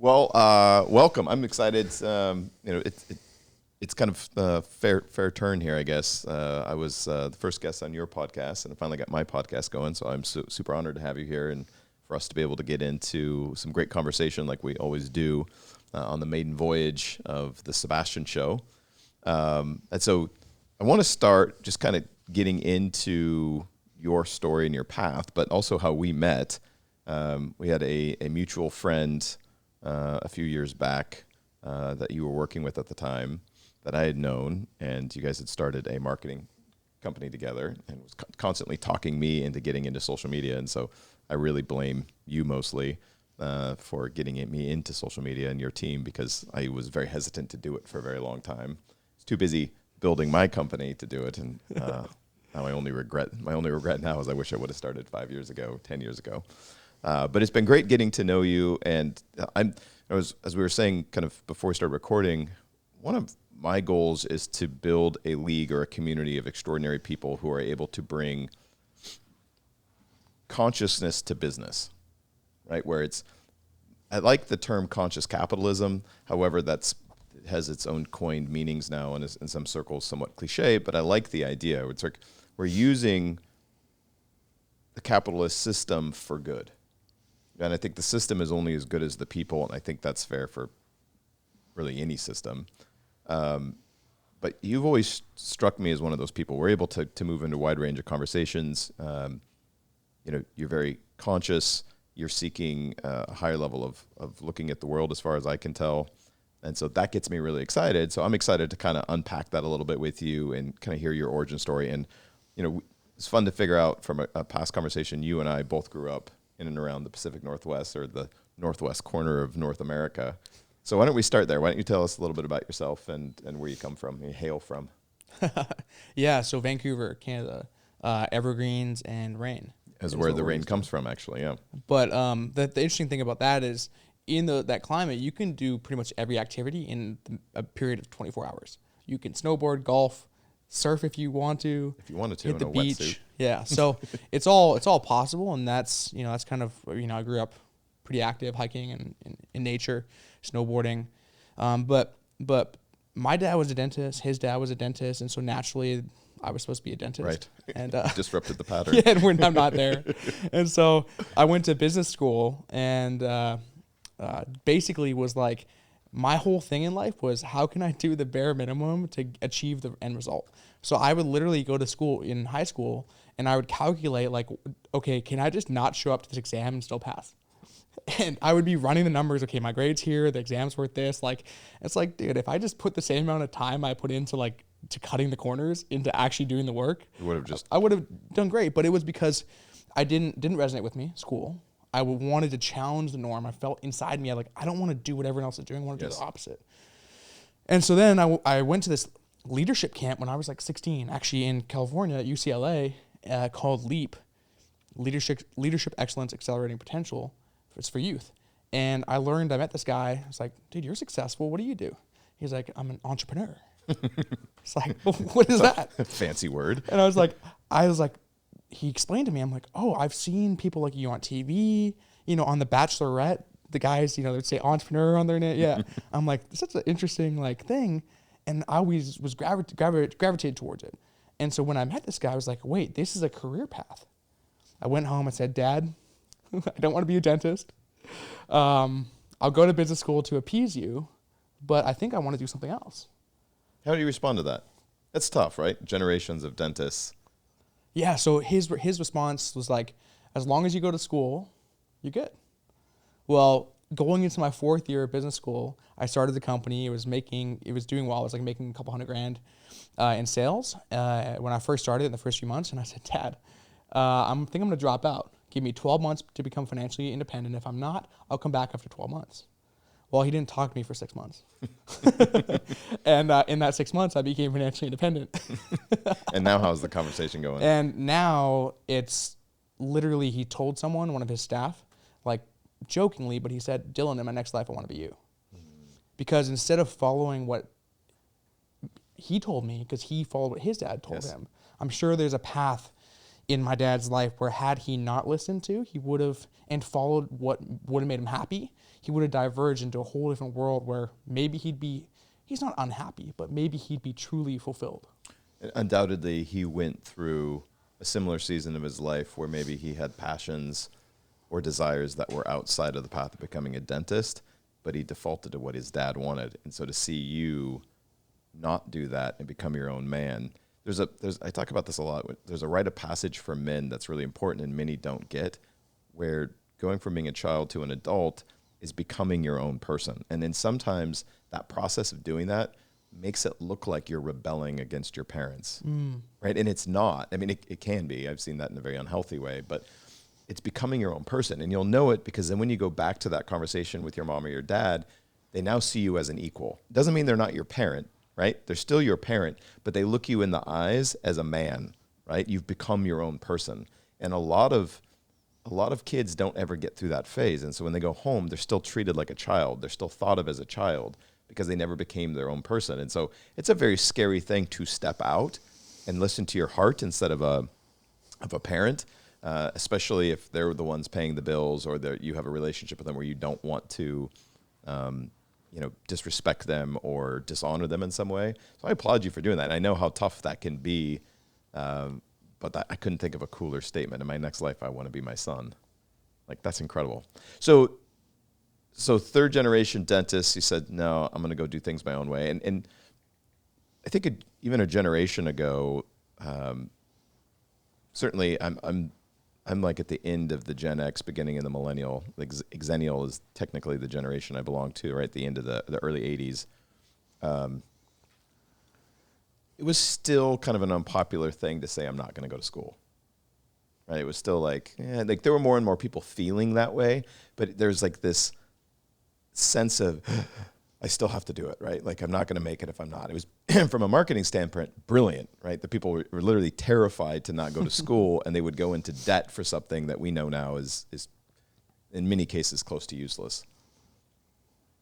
Well, welcome. I'm excited. It's kind of a fair turn here, I guess. I was the first guest on your podcast, and I finally got my podcast going. So I'm super honored to have you here, and for us to be able to get into some great conversation, like we always do, on the maiden voyage of the Sabastian Show. And so I want to start just kind of getting into your story and your path, but also how we met. We had a mutual friend a few years back that you were working with at the time that I had known, and you guys had started a marketing company together and was constantly talking me into getting into social media. And so I really blame you mostly for getting me into social media and your team, because I was very hesitant to do it for a very long time. I was too busy building my company to do it, and now my only regret now is I wish I would have started 5 years ago, 10 years ago. But it's been great getting to know you, and as we were saying kind of before we started recording, one of my goals is to build a league or a community of extraordinary people who are able to bring consciousness to business, right? Where I like the term conscious capitalism. However, it has its own coined meanings now, and is in some circles somewhat cliche, but I like the idea. It's like we're using the capitalist system for good. And I think the system is only as good as the people, and I think that's fair for really any system. But you've always struck me as one of those people. We're able to move into a wide range of conversations. You're very conscious. You're seeking a higher level of looking at the world, as far as I can tell. And so that gets me really excited. So I'm excited to kind of unpack that a little bit with you and kind of hear your origin story. And, it's fun to figure out from a past conversation, you and I both grew up in and around the Pacific Northwest, or the northwest corner of North America. So why don't we start there? Why don't you tell us a little bit about yourself and where you come from, you hail from? Yeah, so Vancouver, Canada, evergreens and rain. Is where the rain comes from, actually, yeah. But the interesting thing about that is, in that climate, you can do pretty much every activity in a period of 24 hours. You can snowboard, golf, surf if you want to. If you wanted to, hit in the a beach. wetsuit. Yeah, so it's all possible, and that's kind of I grew up pretty active hiking and in nature, snowboarding, but my dad was a dentist, his dad was a dentist, and so naturally I was supposed to be a dentist. Right. And disrupted the pattern. Yeah, and I'm not there. And so I went to business school, and basically was like, my whole thing in life was, how can I do the bare minimum to achieve the end result? So I would literally go to school in high school, and I would calculate, like, okay, can I just not show up to this exam and still pass? And I would be running the numbers. Okay, my grade's here, the exam's worth this. Like, it's like, dude, if I just put the same amount of time I put into to cutting the corners into actually doing the work, I would have done great. But it was because I didn't resonate with me, school. I wanted to challenge the norm. I felt inside me, I don't want to do what everyone else is doing. I want to do the opposite. And so then I went to this leadership camp when I was 16, actually in California at UCLA, called LEAP, Leadership Excellence Accelerating Potential. It's for youth. And I met this guy. I was like, dude, you're successful. What do you do? He's like, I'm an entrepreneur. It's like, what is that? Fancy word. And I was like, he explained to me, I'm like, oh, I've seen people like you on TV, on The Bachelorette, the guys, they'd say entrepreneur on their name. Yeah. I'm like, this is an interesting thing. And I always was gravitated towards it. And so when I met this guy, I was like, wait, this is a career path. I went home and said, Dad, I don't want to be a dentist. I'll go to business school to appease you, but I think I want to do something else. How do you respond to that? That's tough, right? Generations of dentists. Yeah, so his response was like, as long as you go to school, you're good. Well, going into my fourth year of business school, I started the company. It was doing well. I was making a couple $100,000 in sales when I first started in the first few months. And I said, Dad, I think I'm going to drop out. Give me 12 months to become financially independent. If I'm not, I'll come back after 12 months. Well, he didn't talk to me for 6 months. And in that 6 months, I became financially independent. And now how's the conversation going? And now it's literally, he told one of his staff, jokingly, but he said, Dylan, in my next life, I want to be you. Because instead of following what he told me, because he followed what his dad told him, I'm sure there's a path in my dad's life where had he not listened to, he would have and followed what would have made him happy, he would have diverged into a whole different world where maybe he's not unhappy, but maybe he'd be truly fulfilled. Undoubtedly, he went through a similar season of his life where maybe he had passions or desires that were outside of the path of becoming a dentist, but he defaulted to what his dad wanted. And so to see you not do that and become your own man, I talk about this a lot. There's a rite of passage for men that's really important and many don't get, where going from being a child to an adult is becoming your own person. And then sometimes that process of doing that makes it look like you're rebelling against your parents, right? And it's not. I mean, it can be. I've seen that in a very unhealthy way, but it's becoming your own person. And you'll know it because then when you go back to that conversation with your mom or your dad, they now see you as an equal. Doesn't mean they're not your parent, right? They're still your parent, but they look you in the eyes as a man, right? You've become your own person. And a lot of kids don't ever get through that phase. And so when they go home, they're still treated like a child. They're still thought of as a child because they never became their own person. And so it's a very scary thing to step out and listen to your heart instead of a parent, especially if they're the ones paying the bills or you have a relationship with them where you don't want to disrespect them or dishonor them in some way. So I applaud you for doing that. And I know how tough that can be, but I couldn't think of a cooler statement. In my next life, I want to be my son. Like, that's incredible. So third generation dentist, you said, no, I'm going to go do things my own way. And I think even a generation ago, certainly I'm like at the end of the Gen X, beginning of the millennial. Like Xennial is technically the generation I belong to, right at the end of the early 80s. It was still kind of an unpopular thing to say I'm not going to go to school. Right? It was still like there were more and more people feeling that way, but there's like this sense of I still have to do it, right? Like I'm not going to make it if I'm not. It was from a marketing standpoint, brilliant, right? The people were literally terrified to not go to school, and they would go into debt for something that we know now is in many cases close to useless.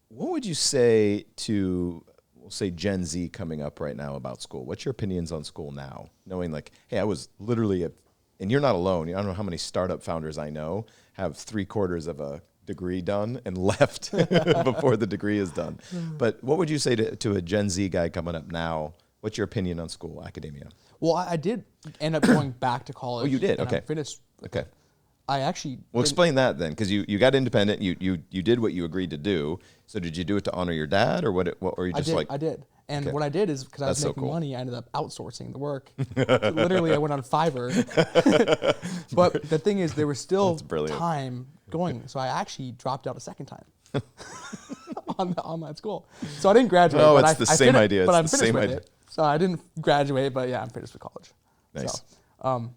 What would you say to, we'll say Gen Z coming up right now about school? What's your opinions on school now? Knowing like, hey, I was literally and you're not alone. I don't know how many startup founders I know have 3/4 of a degree done and left before the degree is done. But what would you say to a Gen Z guy coming up now? What's your opinion on school, academia? Well, I did end up going back to college. Oh, you did? Okay. I finished. Okay. I actually. Well, explain that then, because you got independent. You did what you agreed to do. So did you do it to honor your dad, or what? Or you just I did. And okay. what I did is because I was That's so making cool. money, I ended up outsourcing the work. Literally, I went on Fiverr. But the thing is, there was still time going, so I actually dropped out a second time on the online school. So I didn't graduate. Oh, but it's the same idea. But I'm It's the finished same with idea. it. So I didn't graduate, but yeah, I'm finished with college. Nice. So,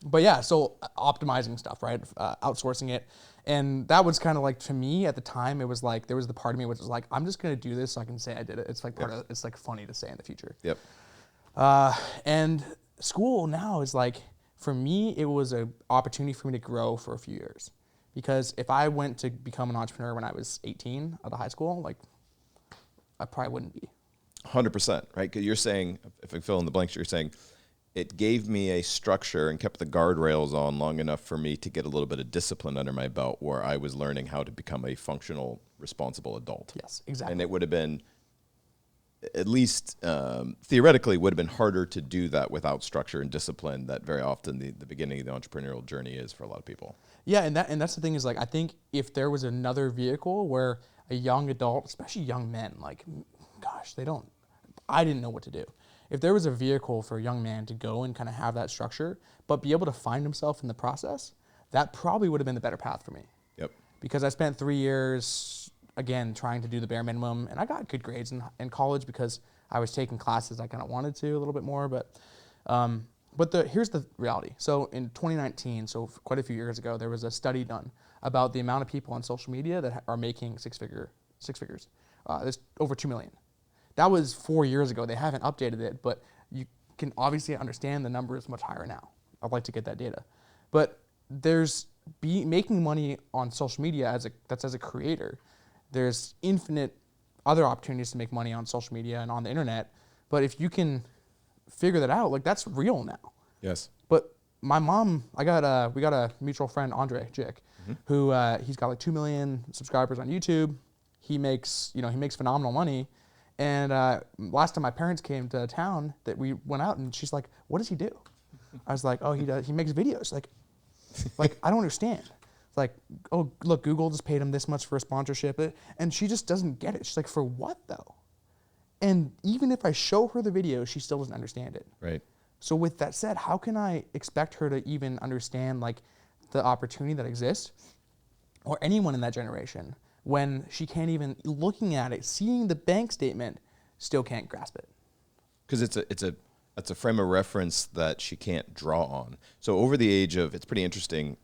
but yeah, so optimizing stuff, right? Outsourcing it. And that was kind of like, to me at the time, it was like, there was the part of me which was like, I'm just going to do this so I can say I did it. It's like it's like funny to say in the future. Yep. And school now is like, for me, it was an opportunity for me to grow for a few years. Because if I went to become an entrepreneur when I was 18 out of high school, like, I probably wouldn't be. 100%, right? Because you're saying, if I fill in the blanks, you're saying, it gave me a structure and kept the guardrails on long enough for me to get a little bit of discipline under my belt where I was learning how to become a functional, responsible adult. Yes, exactly. And it would have been, at least theoretically, would have been harder to do that without structure and discipline that very often the beginning of the entrepreneurial journey is for a lot of people. Yeah, and that's the thing is, like, I think if there was another vehicle where a young adult, especially young men, like, gosh, I didn't know what to do. If there was a vehicle for a young man to go and kind of have that structure, but be able to find himself in the process, that probably would have been the better path for me. Yep. Because I spent 3 years, again, trying to do the bare minimum, and I got good grades in college because I was taking classes I kind of wanted to a little bit more. But here's the reality. So in 2019, so quite a few years ago, there was a study done about the amount of people on social media that are making six figures. There's over 2 million. That was 4 years ago. They haven't updated it, but you can obviously understand the number is much higher now. I'd like to get that data. But there's making money on social media as a creator. There's infinite other opportunities to make money on social media and on the internet. But if you can figure that out, like, that's real now. Yes. But my mom, we got a mutual friend, Andre Jick, who he's got like 2 million subscribers on YouTube. He makes phenomenal money. And last time my parents came to town, that we went out, and she's like, "What does he do?" I was like, "Oh, he makes videos." Like I don't understand. It's like, "Oh, look, Google just paid him this much for a sponsorship," and she just doesn't get it. She's like, "For what though?" And even if I show her the video, she still doesn't understand it. Right. So with that said, how can I expect her to even understand like the opportunity that exists, or anyone in that generation, when she can't even, looking at it, seeing the bank statement, still can't grasp it? Because it's a frame of reference that she can't draw on. So over the age of, it's pretty interesting,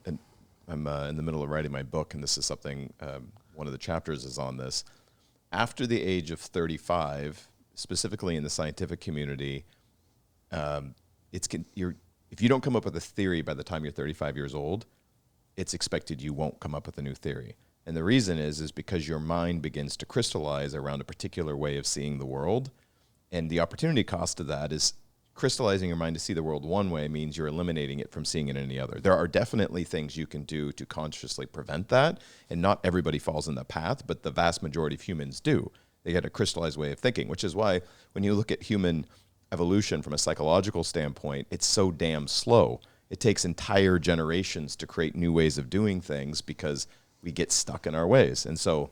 and I'm in the middle of writing my book, and this is something, one of the chapters is on this. After the age of 35, specifically in the scientific community, if you don't come up with a theory by the time you're 35 years old, it's expected you won't come up with a new theory. And the reason is because your mind begins to crystallize around a particular way of seeing the world. And the opportunity cost of that is crystallizing your mind to see the world one way means you're eliminating it from seeing it any other. There are definitely things you can do to consciously prevent that, and not everybody falls in that path, but the vast majority of humans do. They get a crystallized way of thinking, which is why when you look at human evolution from a psychological standpoint, it's so damn slow. It takes entire generations to create new ways of doing things because we get stuck in our ways. And so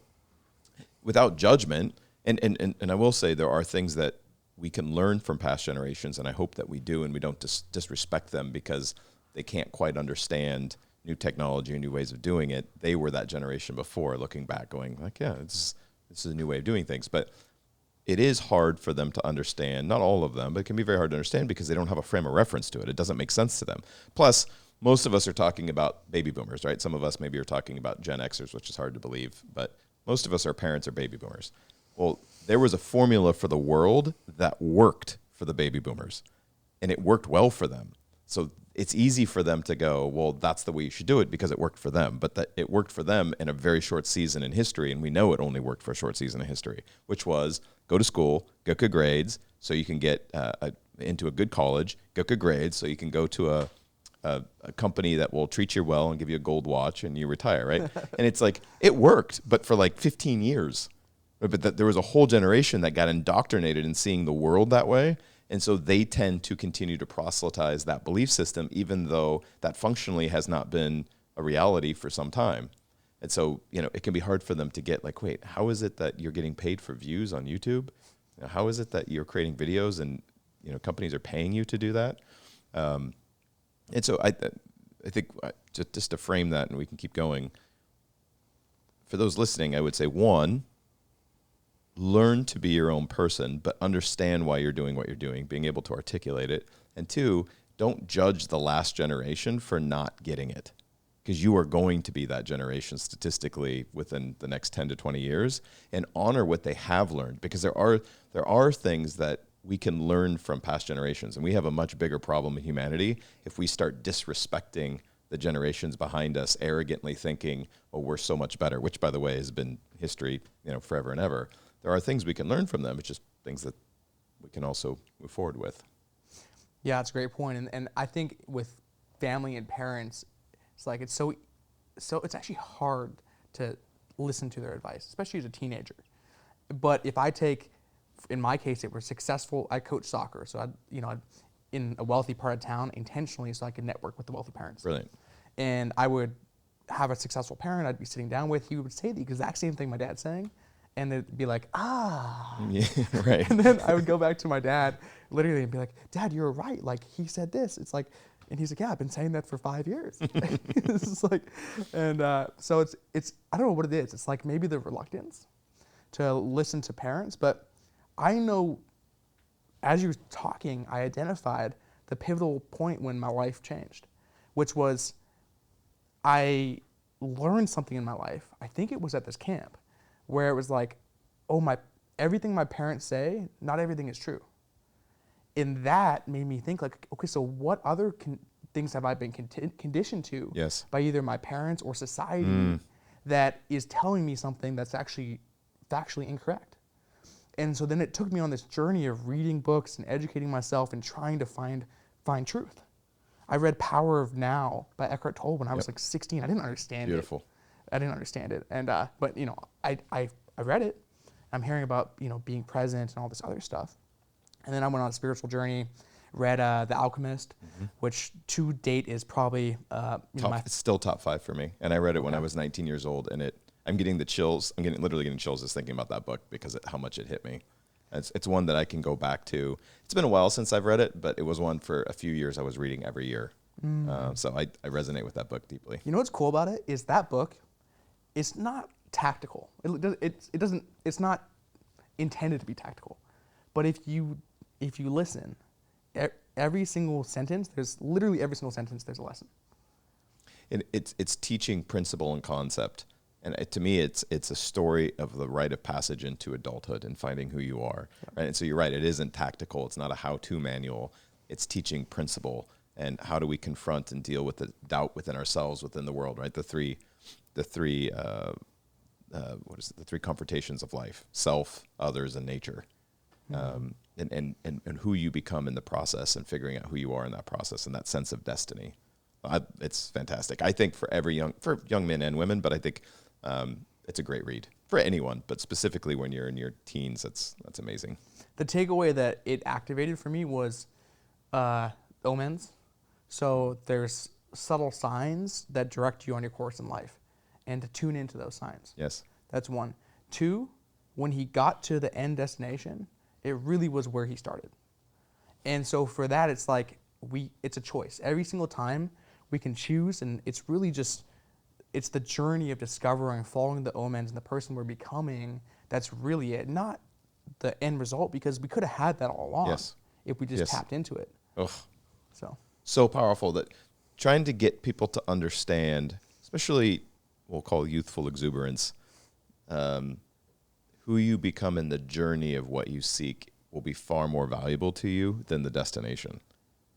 without judgment, and I will say there are things that we can learn from past generations, and I hope that we do, and we don't disrespect them because they can't quite understand new technology and new ways of doing it. They were that generation before, looking back, going like, yeah, this is a new way of doing things. But it is hard for them to understand, not all of them, but it can be very hard to understand because they don't have a frame of reference to it. It doesn't make sense to them. Plus, most of us are talking about baby boomers, right? Some of us maybe are talking about Gen Xers, which is hard to believe, but most of us, our parents are baby boomers. Well, there was a formula for the world that worked for the baby boomers, and it worked well for them. So it's easy for them to go, well, that's the way you should do it because it worked for them. But that it worked for them in a very short season in history, and we know it only worked for a short season in history, which was go to school, get good grades so you can get into a good college, get good grades so you can go to a company that will treat you well and give you a gold watch and you retire, right? And it's like, it worked, but for like 15 years. But there was a whole generation that got indoctrinated in seeing the world that way. And so they tend to continue to proselytize that belief system, even though that functionally has not been a reality for some time. And so, it can be hard for them to get like, wait, how is it that you're getting paid for views on YouTube? How is it that you're creating videos and, companies are paying you to do that? And so I think just to frame that, and we can keep going. For those listening, I would say, one, learn to be your own person, but understand why you're doing what you're doing, being able to articulate it. And two, don't judge the last generation for not getting it, because you are going to be that generation statistically within the next 10 to 20 years, and honor what they have learned, because there are things that we can learn from past generations. And we have a much bigger problem in humanity if we start disrespecting the generations behind us, arrogantly thinking, oh, we're so much better, which, by the way, has been history, forever and ever. There are things we can learn from them. It's just things that we can also move forward with. Yeah, that's a great point. And I think with family and parents, it's like it's actually hard to listen to their advice, especially as a teenager. But if I take, in my case, it was successful. I coach soccer, so I'd in a wealthy part of town intentionally so I could network with the wealthy parents. Brilliant. And I would have a successful parent I'd be sitting down with. He would say the exact same thing my dad's saying. And they'd be like, Yeah, right. And then I would go back to my dad, literally, and be like, Dad, you're right. Like, he said this. It's like, and he's like, yeah, I've been saying that for 5 years. This is like, and so it's, I don't know what it is. It's like maybe the reluctance to listen to parents. But I know, as you were talking, I identified the pivotal point when my life changed, which was I learned something in my life. I think it was at this camp, where it was like, oh, everything my parents say, not everything is true. And that made me think like, okay, so what other things have I been conditioned to by either my parents or society that is telling me something that's actually factually incorrect? And so then it took me on this journey of reading books and educating myself and trying to find truth. I read Power of Now by Eckhart Tolle when I was Yep. like 16. I didn't understand Beautiful. it. I didn't understand it. And, but, I read it. I'm hearing about, being present and all this other stuff. And then I went on a spiritual journey, read The Alchemist, which to date is probably It's still top 5 for me. And I read it when I was 19 years old, and I'm getting the chills. I'm literally getting chills just thinking about that book because how much it hit me. It's one that I can go back to. It's been a while since I've read it, but it was one for a few years I was reading every year. So I resonate with that book deeply. You know what's cool about it is that book is not tactical. It's not intended to be tactical. But if you listen, every single sentence, there's a lesson. And it's teaching principle and concept. And to me, it's a story of the rite of passage into adulthood and finding who you are. Right? And so you're right, it isn't tactical. It's not a how-to manual. It's teaching principle and how do we confront and deal with the doubt within ourselves, within the world, right? The three confrontations of life: self, others, and nature. And who you become in the process, and figuring out who you are in that process, and that sense of destiny. It's fantastic. I think for young men and women, but I think it's a great read for anyone, but specifically when you're in your teens, that's amazing. The takeaway that it activated for me was omens. So there's subtle signs that direct you on your course in life, and to tune into those signs. Yes. That's one. Two, when he got to the end destination, it really was where he started. And so for that, it's like it's a choice. Every single time we can choose, and it's really it's the journey of discovering, following the omens and the person we're becoming. That's really it, not the end result, because we could have had that all along if we just tapped into it. Ugh. So powerful that trying to get people to understand, especially we'll call youthful exuberance, who you become in the journey of what you seek will be far more valuable to you than the destination,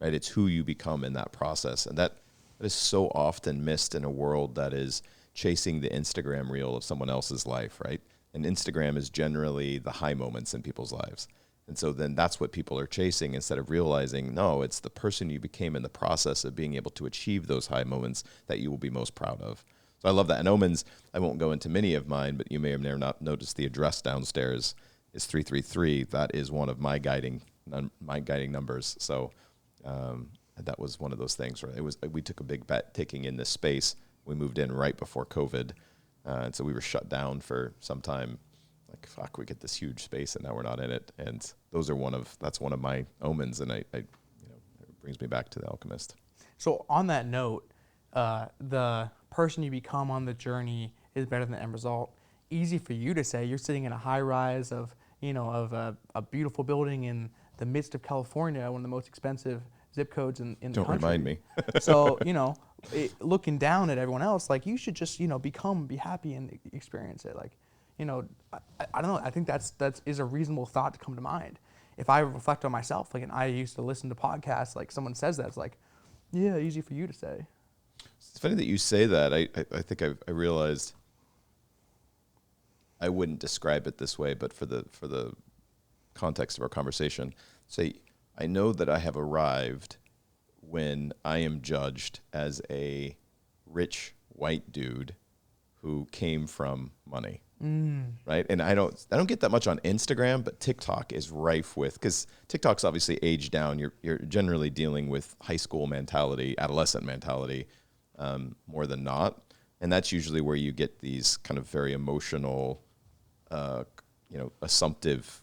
right? It's who you become in that process. And that is so often missed in a world that is chasing the Instagram reel of someone else's life, right? And Instagram is generally the high moments in people's lives. And so then that's what people are chasing instead of realizing, no, it's the person you became in the process of being able to achieve those high moments that you will be most proud of. So I love that. And omens, I won't go into many of mine, but you may have never not noticed the address downstairs is 333. That is one of my guiding numbers. So that was one of those things where we took a big bet taking in this space. We moved in right before COVID. And so we were shut down for some time. Like, fuck, we get this huge space and now we're not in it. And that's one of my omens. And it brings me back to The Alchemist. So on that note, the person you become on the journey is better than the end result. Easy for you to say. You're sitting in a high rise of a beautiful building in the midst of California, one of the most expensive zip codes in the country. Don't remind me. So, looking down at everyone else, like, you should just, be happy and experience it. Like, I don't know. I think that is a reasonable thought to come to mind. If I reflect on myself, like, and I used to listen to podcasts, like someone says that, it's like, yeah, easy for you to say. It's funny that you say that. I think I realized I wouldn't describe it this way, but for the context of our conversation, say I know that I have arrived when I am judged as a rich white dude who came from money. Right? And I don't get that much on Instagram, but TikTok is rife with, because TikTok's obviously aged down. You're generally dealing with high school mentality, adolescent mentality, more than not. And that's usually where you get these kind of very emotional, assumptive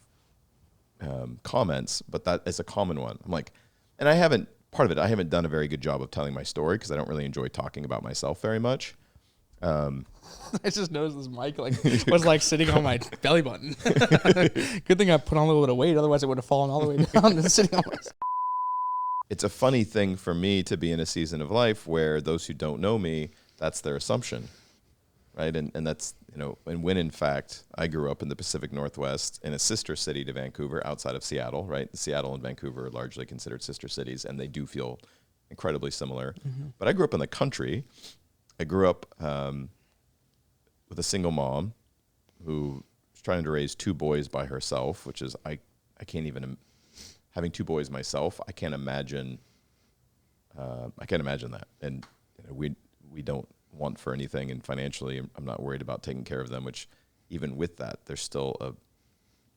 comments, but that is a common one. I'm like, and I haven't done a very good job of telling my story because I don't really enjoy talking about myself very much. I just noticed this mic was sitting on my belly button. Good thing I put on a little bit of weight, otherwise it would have fallen all the way down and sitting on my. It's a funny thing for me to be in a season of life where those who don't know me, that's their assumption, right? And that's, and when in fact I grew up in the Pacific Northwest in a sister city to Vancouver outside of Seattle, right? Seattle and Vancouver are largely considered sister cities, and they do feel incredibly similar. Mm-hmm. But I grew up in the country. I grew up with a single mom who was trying to raise 2 boys by herself, which is, I can't even, having 2 boys myself, I can't imagine I can't imagine that. And we don't want for anything, and financially, I'm not worried about taking care of them, which even with that, there's still a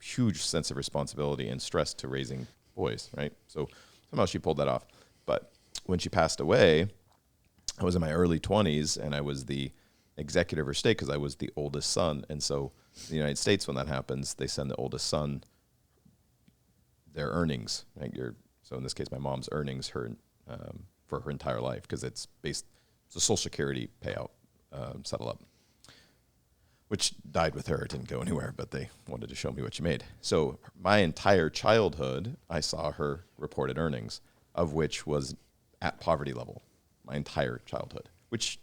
huge sense of responsibility and stress to raising boys, right? So somehow she pulled that off. But when she passed away, I was in my early 20s, and I was the executive of her estate because I was the oldest son. And so in the United States, when that happens, they send the oldest son their earnings, right? So in this case, my mom's earnings for her entire life, because it's a Social Security payout settle up, which died with her. It didn't go anywhere, but they wanted to show me what she made. So my entire childhood, I saw her reported earnings, of which was at poverty level, my entire childhood, which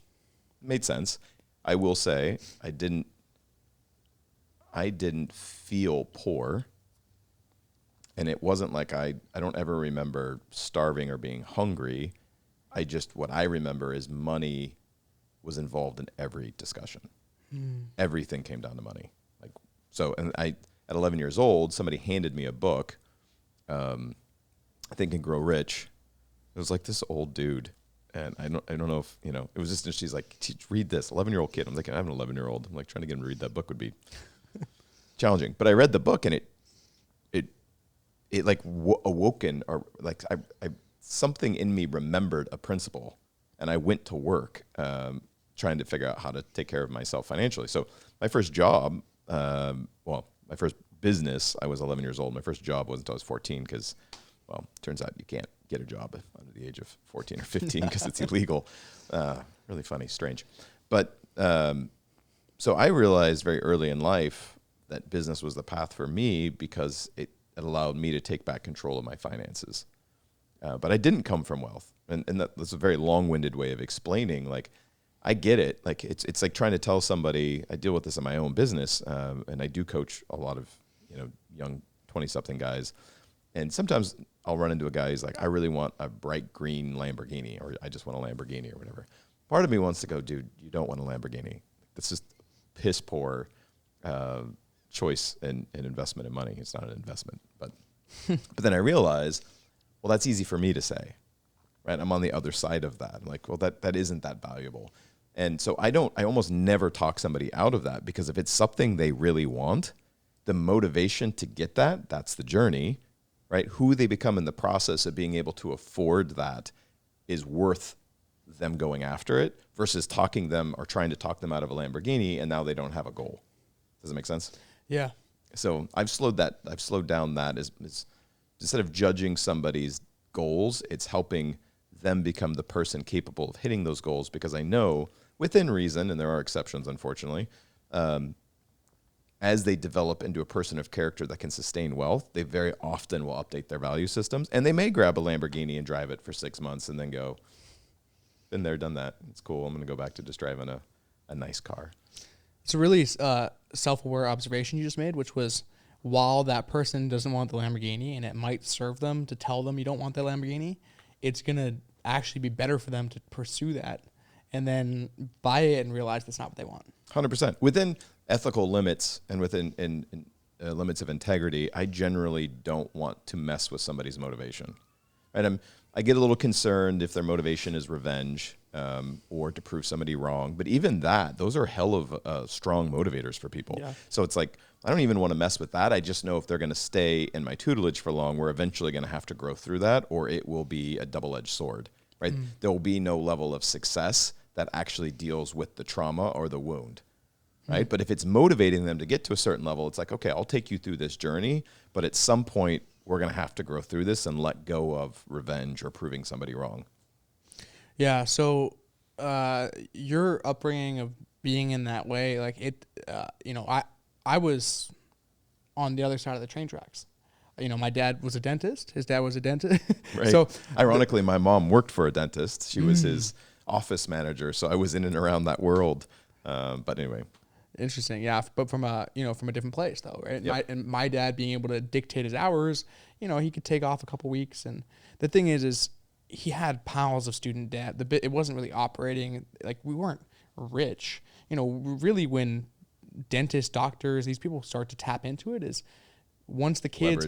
made sense. I will say I didn't feel poor. And it wasn't like I don't ever remember starving or being hungry. What I remember is money was involved in every discussion. Everything came down to money. And at 11 years old, somebody handed me a book, Think and Grow Rich. It was like this old dude. And I don't know if, it was just, she's like, read this, 11-year-old kid. I'm like, I have an 11-year-old. I'm like, trying to get him to read that book would be challenging. But I read the book, and it like awoken, or like something in me remembered a principle, and I went to work trying to figure out how to take care of myself financially. So my first job, my first business, I was 11 years old. My first job wasn't until I was 14 because, turns out you can't get a job under the age of 14 or 15 because it's illegal. Really funny, strange. But so I realized very early in life that business was the path for me because it allowed me to take back control of my finances. But I didn't come from wealth. And that's a very long-winded way of explaining, like, I get it. Like, it's like trying to tell somebody, I deal with this in my own business, and I do coach a lot of, young 20-something guys. And sometimes I'll run into a guy who's like, I really want a bright green Lamborghini, or I just want a Lamborghini or whatever. Part of me wants to go, dude, you don't want a Lamborghini. That's just piss poor choice and investment in money. It's not an investment. But then I realize, well, that's easy for me to say, right? I'm on the other side of that. I'm like, well, that isn't that valuable. And so I almost never talk somebody out of that, because if it's something they really want, the motivation to get that's the journey, right? Who they become in the process of being able to afford that is worth them going after it versus talking them or trying to talk them out of a Lamborghini, and now they don't have a goal. Does that make sense? Yeah. So I've slowed down that as instead of judging somebody's goals, it's helping them become the person capable of hitting those goals, because I know within reason, and there are exceptions, unfortunately, as they develop into a person of character that can sustain wealth, they very often will update their value systems, and they may grab a Lamborghini and drive it for 6 months and then go, been there, done that. It's cool. I'm going to go back to just driving a nice car. It's a really self-aware observation you just made, which was, while that person doesn't want the Lamborghini and it might serve them to tell them you don't want the Lamborghini, it's going to actually be better for them to pursue that and then buy it and realize that's not what they want. 100%. Within ethical limits and within limits of integrity, I generally don't want to mess with somebody's motivation. Right? I get a little concerned if their motivation is revenge or to prove somebody wrong. But even that, those are hell of strong motivators for people. Yeah. So it's like, I don't even want to mess with that. I just know if they're going to stay in my tutelage for long, we're eventually going to have to grow through that, or it will be a double-edged sword, right? There will be no level of success that actually deals with the trauma or the wound, right? But if it's motivating them to get to a certain level, it's like, okay, I'll take you through this journey, but at some point, we're going to have to grow through this and let go of revenge or proving somebody wrong. Yeah. So your upbringing of being in that way, like it, I was on the other side of the train tracks. My dad was a dentist. His dad was a dentist. Right. So ironically, my mom worked for a dentist. She was his office manager. So I was in and around that world. But anyway. Interesting, yeah, but from a different place though, right? Yep. My dad being able to dictate his hours, he could take off a couple weeks, and the thing is he had piles of student debt. It wasn't really operating, like, we weren't rich, really. When dentists, doctors, these people start to tap into it is once the kids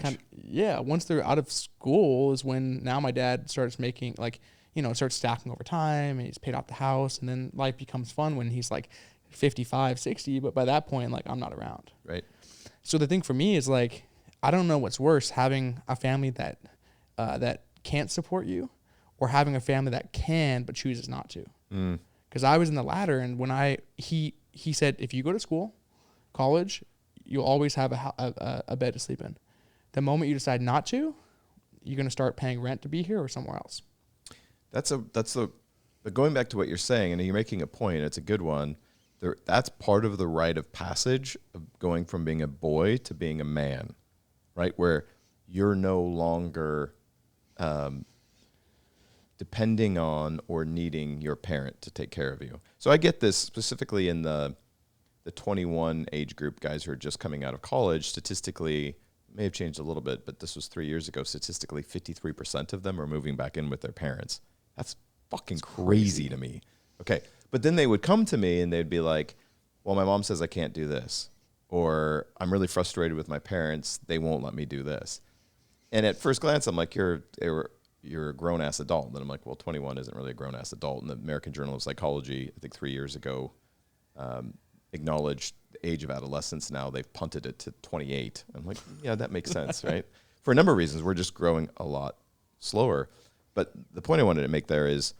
once they're out of school is when now my dad starts making, like, it starts stacking over time, and he's paid off the house, and then life becomes fun when he's like 55, 60. But by that point, like, I'm not around. Right. So the thing for me is, like, I don't know what's worse, having a family that can't support you, or having a family that can but chooses not to. Because I was in the latter, and when he said, if you go to school, college, you'll always have a bed to sleep in. The moment you decide not to, you're going to start paying rent to be here or somewhere else. But going back to what you're saying, and you're making a point, it's a good one. That's part of the rite of passage of going from being a boy to being a man, right? Where you're no longer depending on or needing your parent to take care of you. So I get this specifically in the 21 age group, guys who are just coming out of college. Statistically, may have changed a little bit, but this was 3 years ago. Statistically, 53% of them are moving back in with their parents. That's fucking crazy to me. Okay. But then they would come to me and they'd be like, well, my mom says I can't do this. Or I'm really frustrated with my parents. They won't let me do this. And at first glance, I'm like, you're a grown-ass adult. And then I'm like, well, 21 isn't really a grown-ass adult. And the American Journal of Psychology, I think 3 years ago, acknowledged the age of adolescence. Now they've punted it to 28. I'm like, yeah, that makes sense, right? For a number of reasons, we're just growing a lot slower. But the point I wanted to make there is,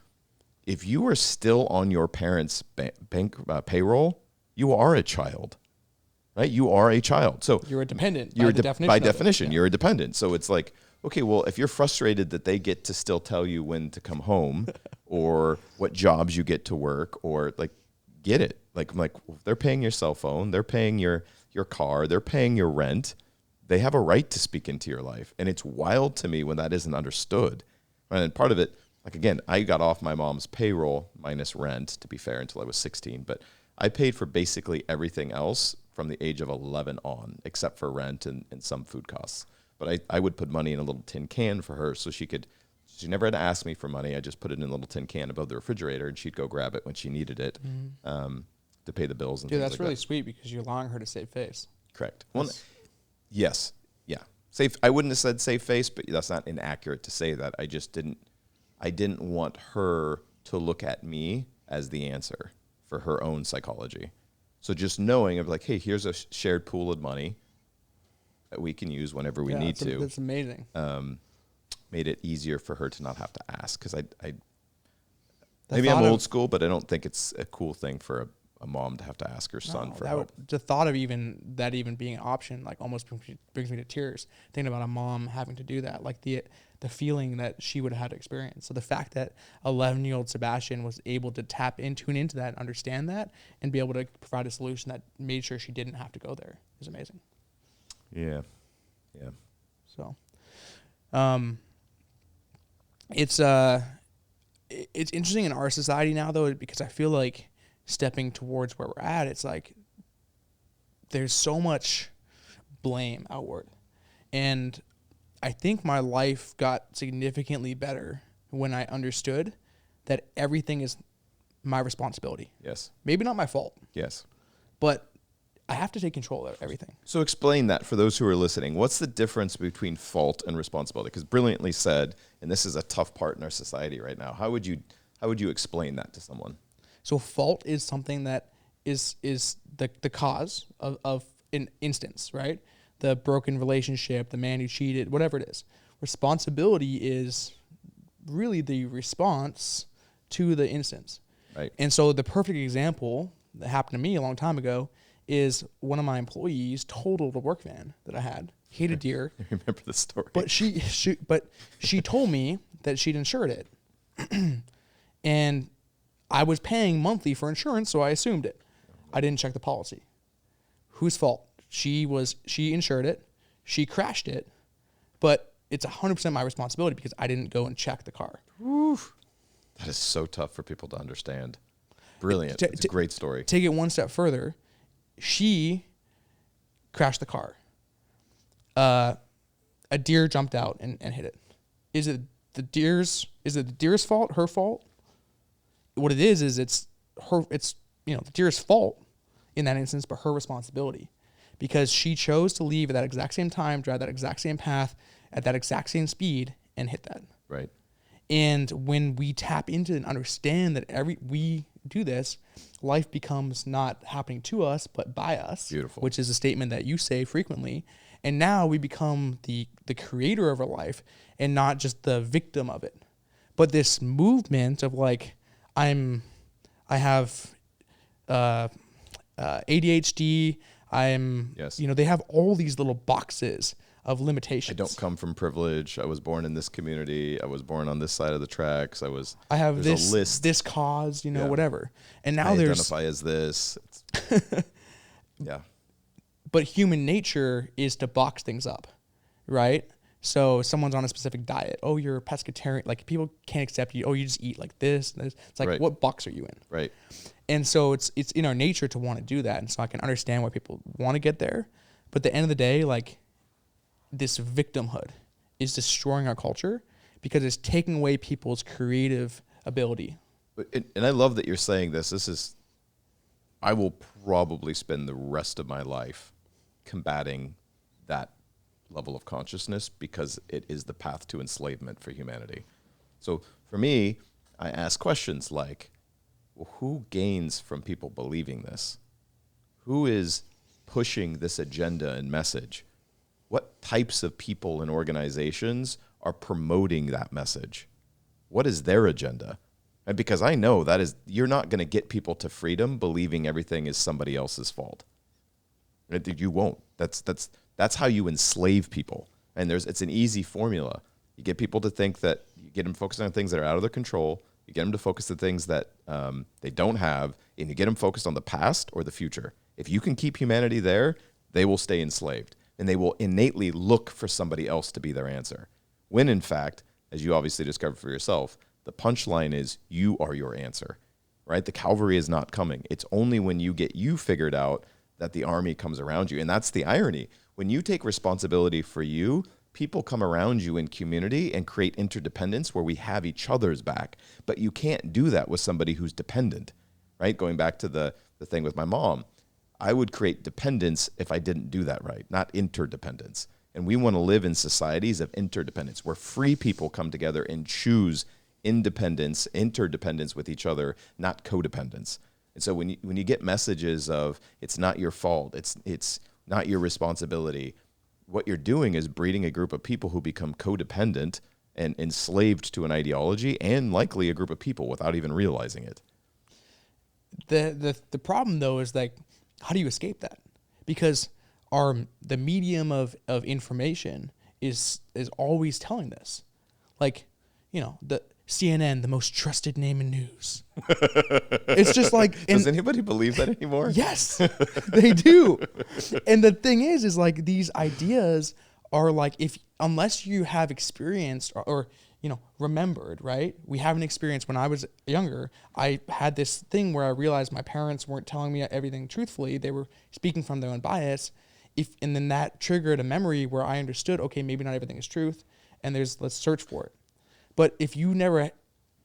if you are still on your parents' bank payroll, you are a child, right? You are a child. So you're a dependent. By definition, you're a dependent. So it's like, okay, well, if you're frustrated that they get to still tell you when to come home or what jobs you get to work, or like, get it. Like they're paying your cell phone, they're paying your car, they're paying your rent. They have a right to speak into your life. And it's wild to me when that isn't understood. And part of it, like, again, I got off my mom's payroll minus rent, to be fair, until I was 16. But I paid for basically everything else from the age of 11 on, except for rent and some food costs. But I would put money in a little tin can for her so she never had to ask me for money. I just put it in a little tin can above the refrigerator, and she'd go grab it when she needed it to pay the bills and things like that. Dude, that's really sweet, because you're allowing her to save face. Correct. Well, yes. Yeah. Safe. I wouldn't have said save face, but that's not inaccurate to say that. I didn't want her to look at me as the answer for her own psychology. So just knowing of like, hey, here's a shared pool of money that we can use whenever we need to. That's amazing. Made it easier for her to not have to ask. Because maybe I'm old school, but I don't think it's a cool thing for a mom to have to ask her son for help. The thought of even being an option, like, almost brings me to tears. Thinking about a mom having to do that, like the feeling that she would have had to experience. So the fact that 11-year-old Sebastian was able to tune into that and understand that and be able to provide a solution that made sure she didn't have to go there is amazing. Yeah. Yeah. So, it's interesting in our society now, though, because I feel like stepping towards where we're at, it's like there's so much blame outward. And I think my life got significantly better when I understood that everything is my responsibility. Yes. Maybe not my fault. Yes. But I have to take control of everything. So explain that for those who are listening. What's the difference between fault and responsibility? Because brilliantly said, and this is a tough part in our society right now. How would you explain that to someone? So fault is something that is the cause of an instance, right? The broken relationship, the man who cheated, whatever it is. Responsibility is really the response to the instance. Right. And so the perfect example that happened to me a long time ago is one of my employees totaled a work van that I had. He had a deer. I remember the story. But she told me that she'd insured it. And I was paying monthly for insurance, so I assumed it. I didn't check the policy. Whose fault? She insured it. She crashed it. But it's 100% my responsibility because I didn't go and check the car. Oof. That is so tough for people to understand. Brilliant. It's a great story. Take it one step further. She crashed the car. A deer jumped out and hit it. Is it the deer's fault? Her fault? What it is it's the deer's fault in that instance, but her responsibility, because she chose to leave at that exact same time, drive that exact same path at that exact same speed, and hit that. Right. And when we tap into and understand that we do this, life becomes not happening to us, but by us. Beautiful. Which is a statement that you say frequently. And now we become the creator of our life and not just the victim of it. But this movement of like, I have ADHD. Yes. They have all these little boxes of limitations. I don't come from privilege. I was born in this community. I was born on this side of the tracks. I have there's a list. this cause, Yeah. whatever. And now I there's identify as this. Yeah. But human nature is to box things up, right? So someone's on a specific diet. Oh, you're a pescatarian. Like, people can't accept you. Oh, you just eat like this. It's like, Right. What box are you in? Right. And so it's in our nature to want to do that. And so I can understand why people want to get there. But at the end of the day, like, this victimhood is destroying our culture because it's taking away people's creative ability. And I love that you're saying this. I will probably spend the rest of my life combating that level of consciousness because it is the path to enslavement for humanity. So for me, I ask questions like, well, who gains from people believing this? Who is pushing this agenda and message? What types of people and organizations are promoting that message? What is their agenda? And because I know you're not going to get people to freedom believing everything is somebody else's fault. You won't. That's how you enslave people. And it's an easy formula. You get people to think that you get them focused on things that are out of their control. You get them to focus on things that they don't have, and you get them focused on the past or the future. If you can keep humanity there, they will stay enslaved, and they will innately look for somebody else to be their answer. When in fact, as you obviously discovered for yourself, the punchline is you are your answer, right? The cavalry is not coming. It's only when you get you figured out that the army comes around you. And that's the irony. When you take responsibility for you, people come around you in community and create interdependence where we have each other's back. But you can't do that with somebody who's dependent, right? Going back to the thing with my mom, I would create dependence if I didn't do that right, not interdependence. And we want to live in societies of interdependence where free people come together and choose independence, interdependence with each other, not codependence. And so when you get messages of it's not your fault, it's not your responsibility, what you're doing is breeding a group of people who become codependent and enslaved to an ideology, and likely a group of people without even realizing it. The problem though is like, how do you escape that? Because the medium of information is always telling this. Like, the CNN, the most trusted name in news. It's just like... Does anybody believe that anymore? Yes, they do. And the thing is like these ideas are like, unless you have experienced or remembered, right? We have an experience. When I was younger, I had this thing where I realized my parents weren't telling me everything truthfully. They were speaking from their own bias. And then that triggered a memory where I understood, okay, maybe not everything is truth, and let's search for it. But if you never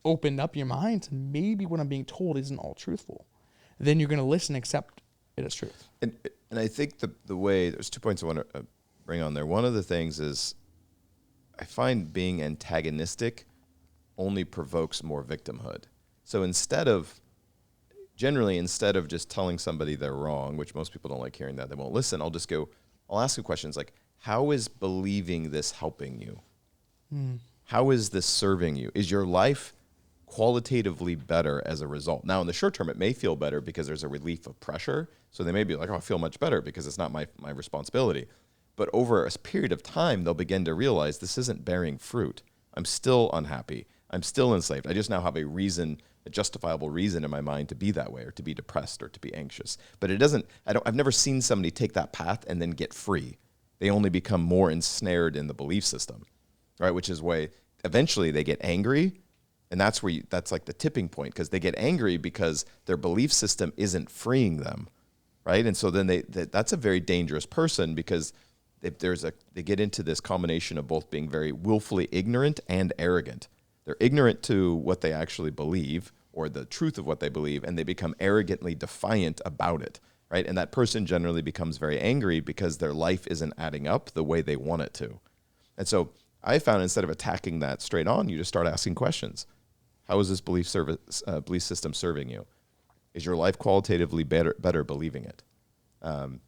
opened up your mind to maybe what I'm being told isn't all truthful, then you're going to listen and accept it as truth. And I think the way, there's 2 points I want to bring on there. One of the things is I find being antagonistic only provokes more victimhood. So instead of just telling somebody they're wrong, which most people don't like hearing that, they won't listen, I'll ask you questions like, how is believing this helping you? How is this serving you? Is your life qualitatively better as a result? Now, in the short term, it may feel better because there's a relief of pressure. So they may be like, oh, I feel much better because it's not my responsibility. But over a period of time, they'll begin to realize this isn't bearing fruit. I'm still unhappy. I'm still enslaved. I just now have a justifiable reason in my mind to be that way or to be depressed or to be anxious. But I've never seen somebody take that path and then get free. They only become more ensnared in the belief system, right? Which is why eventually they get angry. And that's like the tipping point, because they get angry because their belief system isn't freeing them, right? And so then that's a very dangerous person, because they get into this combination of both being very willfully ignorant and arrogant. They're ignorant to what they actually believe or the truth of what they believe, and they become arrogantly defiant about it, right? And that person generally becomes very angry because their life isn't adding up the way they want it to. And so I found instead of attacking that straight on, you just start asking questions. How is this belief system serving you? Is your life qualitatively better believing it? And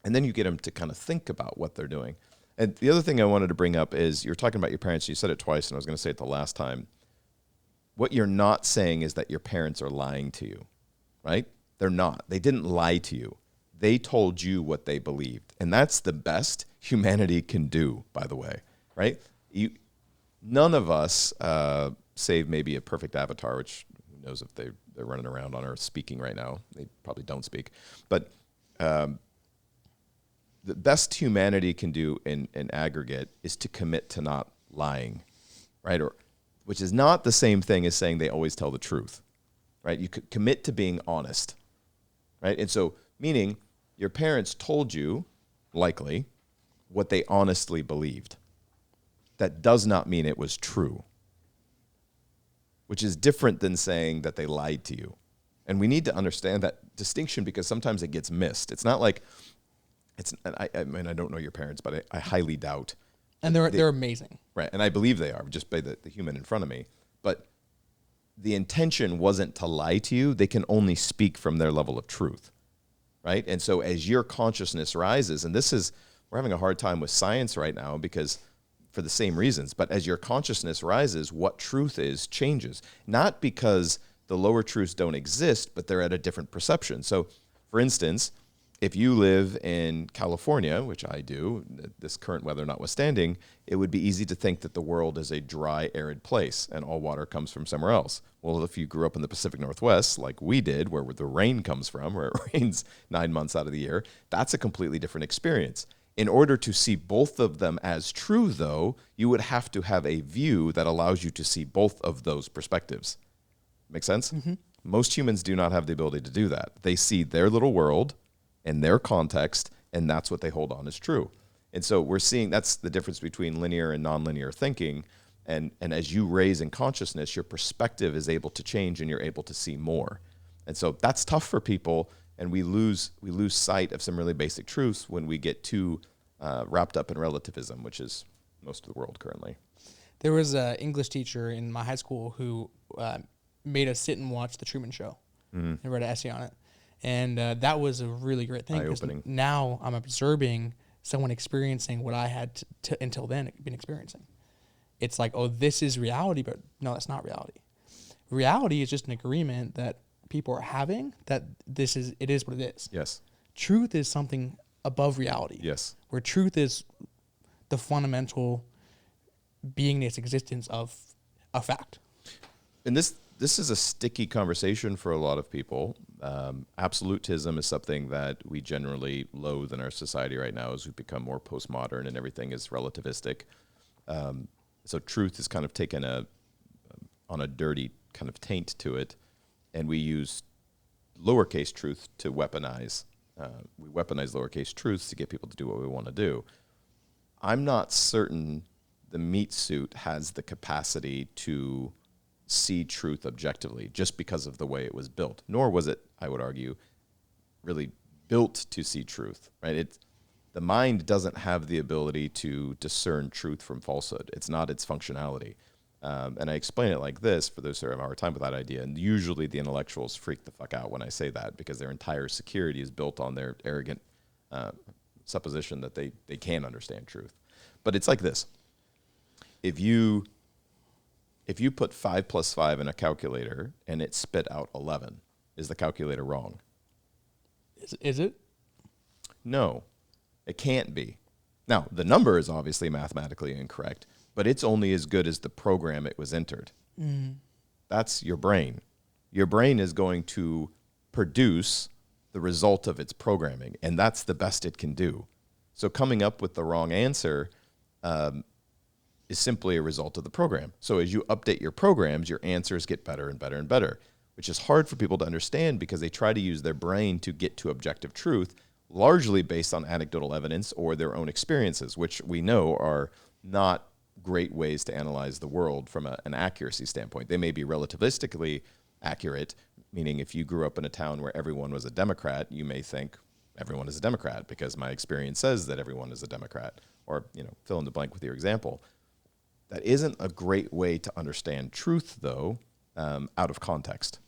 then you get them to kind of think about what they're doing. And the other thing I wanted to bring up is you're talking about your parents. You said it twice, and I was going to say it the last time. What you're not saying is that your parents are lying to you, right? They're not. They didn't lie to you. They told you what they believed. And that's the best humanity can do, by the way, right? None of us, save maybe a perfect avatar, which who knows if they're running around on Earth speaking right now. They probably don't speak. But the best humanity can do in aggregate is to commit to not lying, right? Which is not the same thing as saying they always tell the truth, right? You could commit to being honest, right? And so, meaning your parents told you, likely, what they honestly believed. That does not mean it was true, which is different than saying that they lied to you. And we need to understand that distinction because sometimes it gets missed. It's not like, I mean, I don't know your parents, but I highly doubt. And they're amazing. Right, and I believe they are, just by the human in front of me. But the intention wasn't to lie to you. They can only speak from their level of truth, right? And so as your consciousness rises, and we're having a hard time with science right now because for the same reasons, but as your consciousness rises, what truth is changes. Not because the lower truths don't exist, but they're at a different perception. So, for instance, if you live in California, which I do, this current weather notwithstanding, it would be easy to think that the world is a dry, arid place and all water comes from somewhere else. Well, if you grew up in the Pacific Northwest, like we did, where the rain comes from, where it rains 9 months out of the year, that's a completely different experience. In order to see both of them as true, though, you would have to have a view that allows you to see both of those perspectives. Make sense? Mm-hmm. Most humans do not have the ability to do that. They see their little world and their context, and that's what they hold on as true. And so we're seeing that's the difference between linear and nonlinear thinking. And as you raise in consciousness, your perspective is able to change and you're able to see more. And so that's tough for people, and we lose sight of some really basic truths when we get too wrapped up in relativism, which is most of the world currently. There was an English teacher in my high school who made us sit and watch The Truman Show. Mm-hmm. And read an essay on it. And that was a really great thing. Eye-opening. Now I'm observing someone experiencing what I had to until then been experiencing. It's like, oh, this is reality, but no, that's not reality. Reality is just an agreement that people are having that it is what it is. Yes. Truth is something above reality. Yes. Where truth is the fundamental beingness existence of a fact. And this is a sticky conversation for a lot of people. Absolutism is something that we generally loathe in our society right now as we've become more postmodern and everything is relativistic. So truth is kind of taken on a dirty kind of taint to it, and we use lowercase truth to weaponize. We weaponize lowercase truths to get people to do what we want to do. I'm not certain the meat suit has the capacity to see truth objectively just because of the way it was built, nor was it, I would argue, really built to see truth, right? The mind doesn't have the ability to discern truth from falsehood. It's not its functionality. And I explain it like this for those who have a hard time with that idea. And usually the intellectuals freak the fuck out when I say that because their entire security is built on their arrogant supposition that they can understand truth. But it's like this. If you put 5 plus 5 in a calculator and it spit out 11, is the calculator wrong? Is it? No, it can't be. Now, the number is obviously mathematically incorrect, but it's only as good as the program it was entered. Mm. That's your brain. Your brain is going to produce the result of its programming, and that's the best it can do. So coming up with the wrong answer is simply a result of the program. So as you update your programs, your answers get better and better and better, which is hard for people to understand because they try to use their brain to get to objective truth, largely based on anecdotal evidence or their own experiences, which we know are not great ways to analyze the world from an accuracy standpoint. They may be relativistically accurate, meaning if you grew up in a town where everyone was a Democrat, you may think everyone is a Democrat because my experience says that everyone is a Democrat, or fill in the blank with your example. That isn't a great way to understand truth, though, out of context.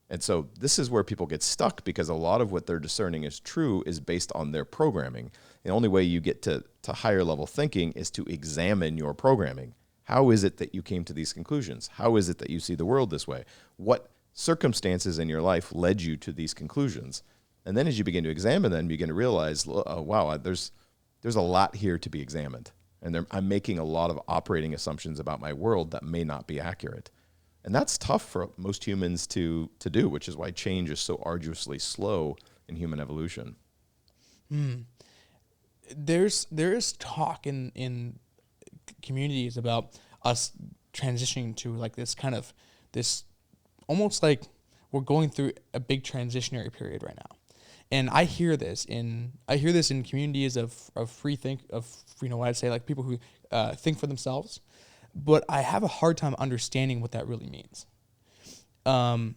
And so this is where people get stuck, because a lot of what they're discerning as true is based on their programming. The only way you get to higher level thinking is to examine your programming. How is it that you came to these conclusions? How is it that you see the world this way? What circumstances in your life led you to these conclusions? And then as you begin to examine them, you begin to realize, wow, there's a lot here to be examined. And I'm making a lot of operating assumptions about my world that may not be accurate. And that's tough for most humans to do, which is why change is so arduously slow in human evolution. There is talk in communities about us transitioning to like this kind of this almost like we're going through a big transitionary period right now. And I hear this in communities of free think of, you know, what I'd say, like people who think for themselves, but I have a hard time understanding what that really means. And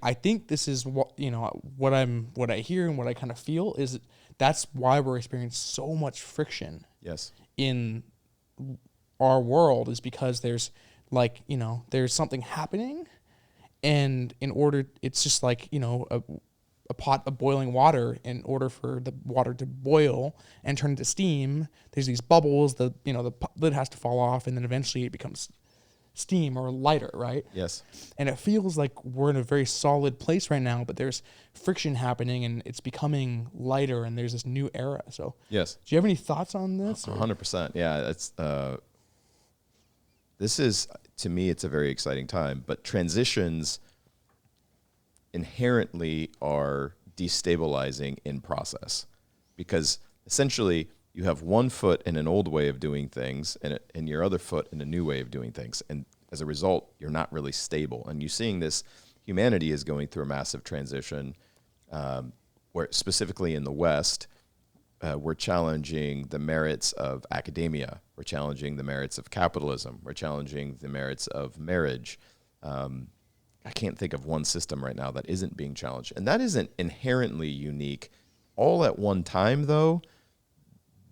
I think this is what I hear and what I kind of feel is that's why we're experiencing so much friction. Yes. In our world is because there's like, you know, there's something happening, and it's just like, you know, a pot of boiling water. In order for the water to boil and turn into steam, there's these bubbles. The lid has to fall off, and then eventually it becomes steam or lighter, right? Yes. And it feels like we're in a very solid place right now, but there's friction happening, and it's becoming lighter, and there's this new era. So, yes. Do you have any thoughts on this? 100%. Yeah, it's this is, to me, it's a very exciting time. But transitions inherently are destabilizing in process, because essentially you have one foot in an old way of doing things and your other foot in a new way of doing things. And as a result, you're not really stable. And you're seeing this, humanity is going through a massive transition where specifically in the West, we're challenging the merits of academia. We're challenging the merits of capitalism. We're challenging the merits of marriage. I can't think of one system right now that isn't being challenged. And that isn't inherently unique. All at one time, though,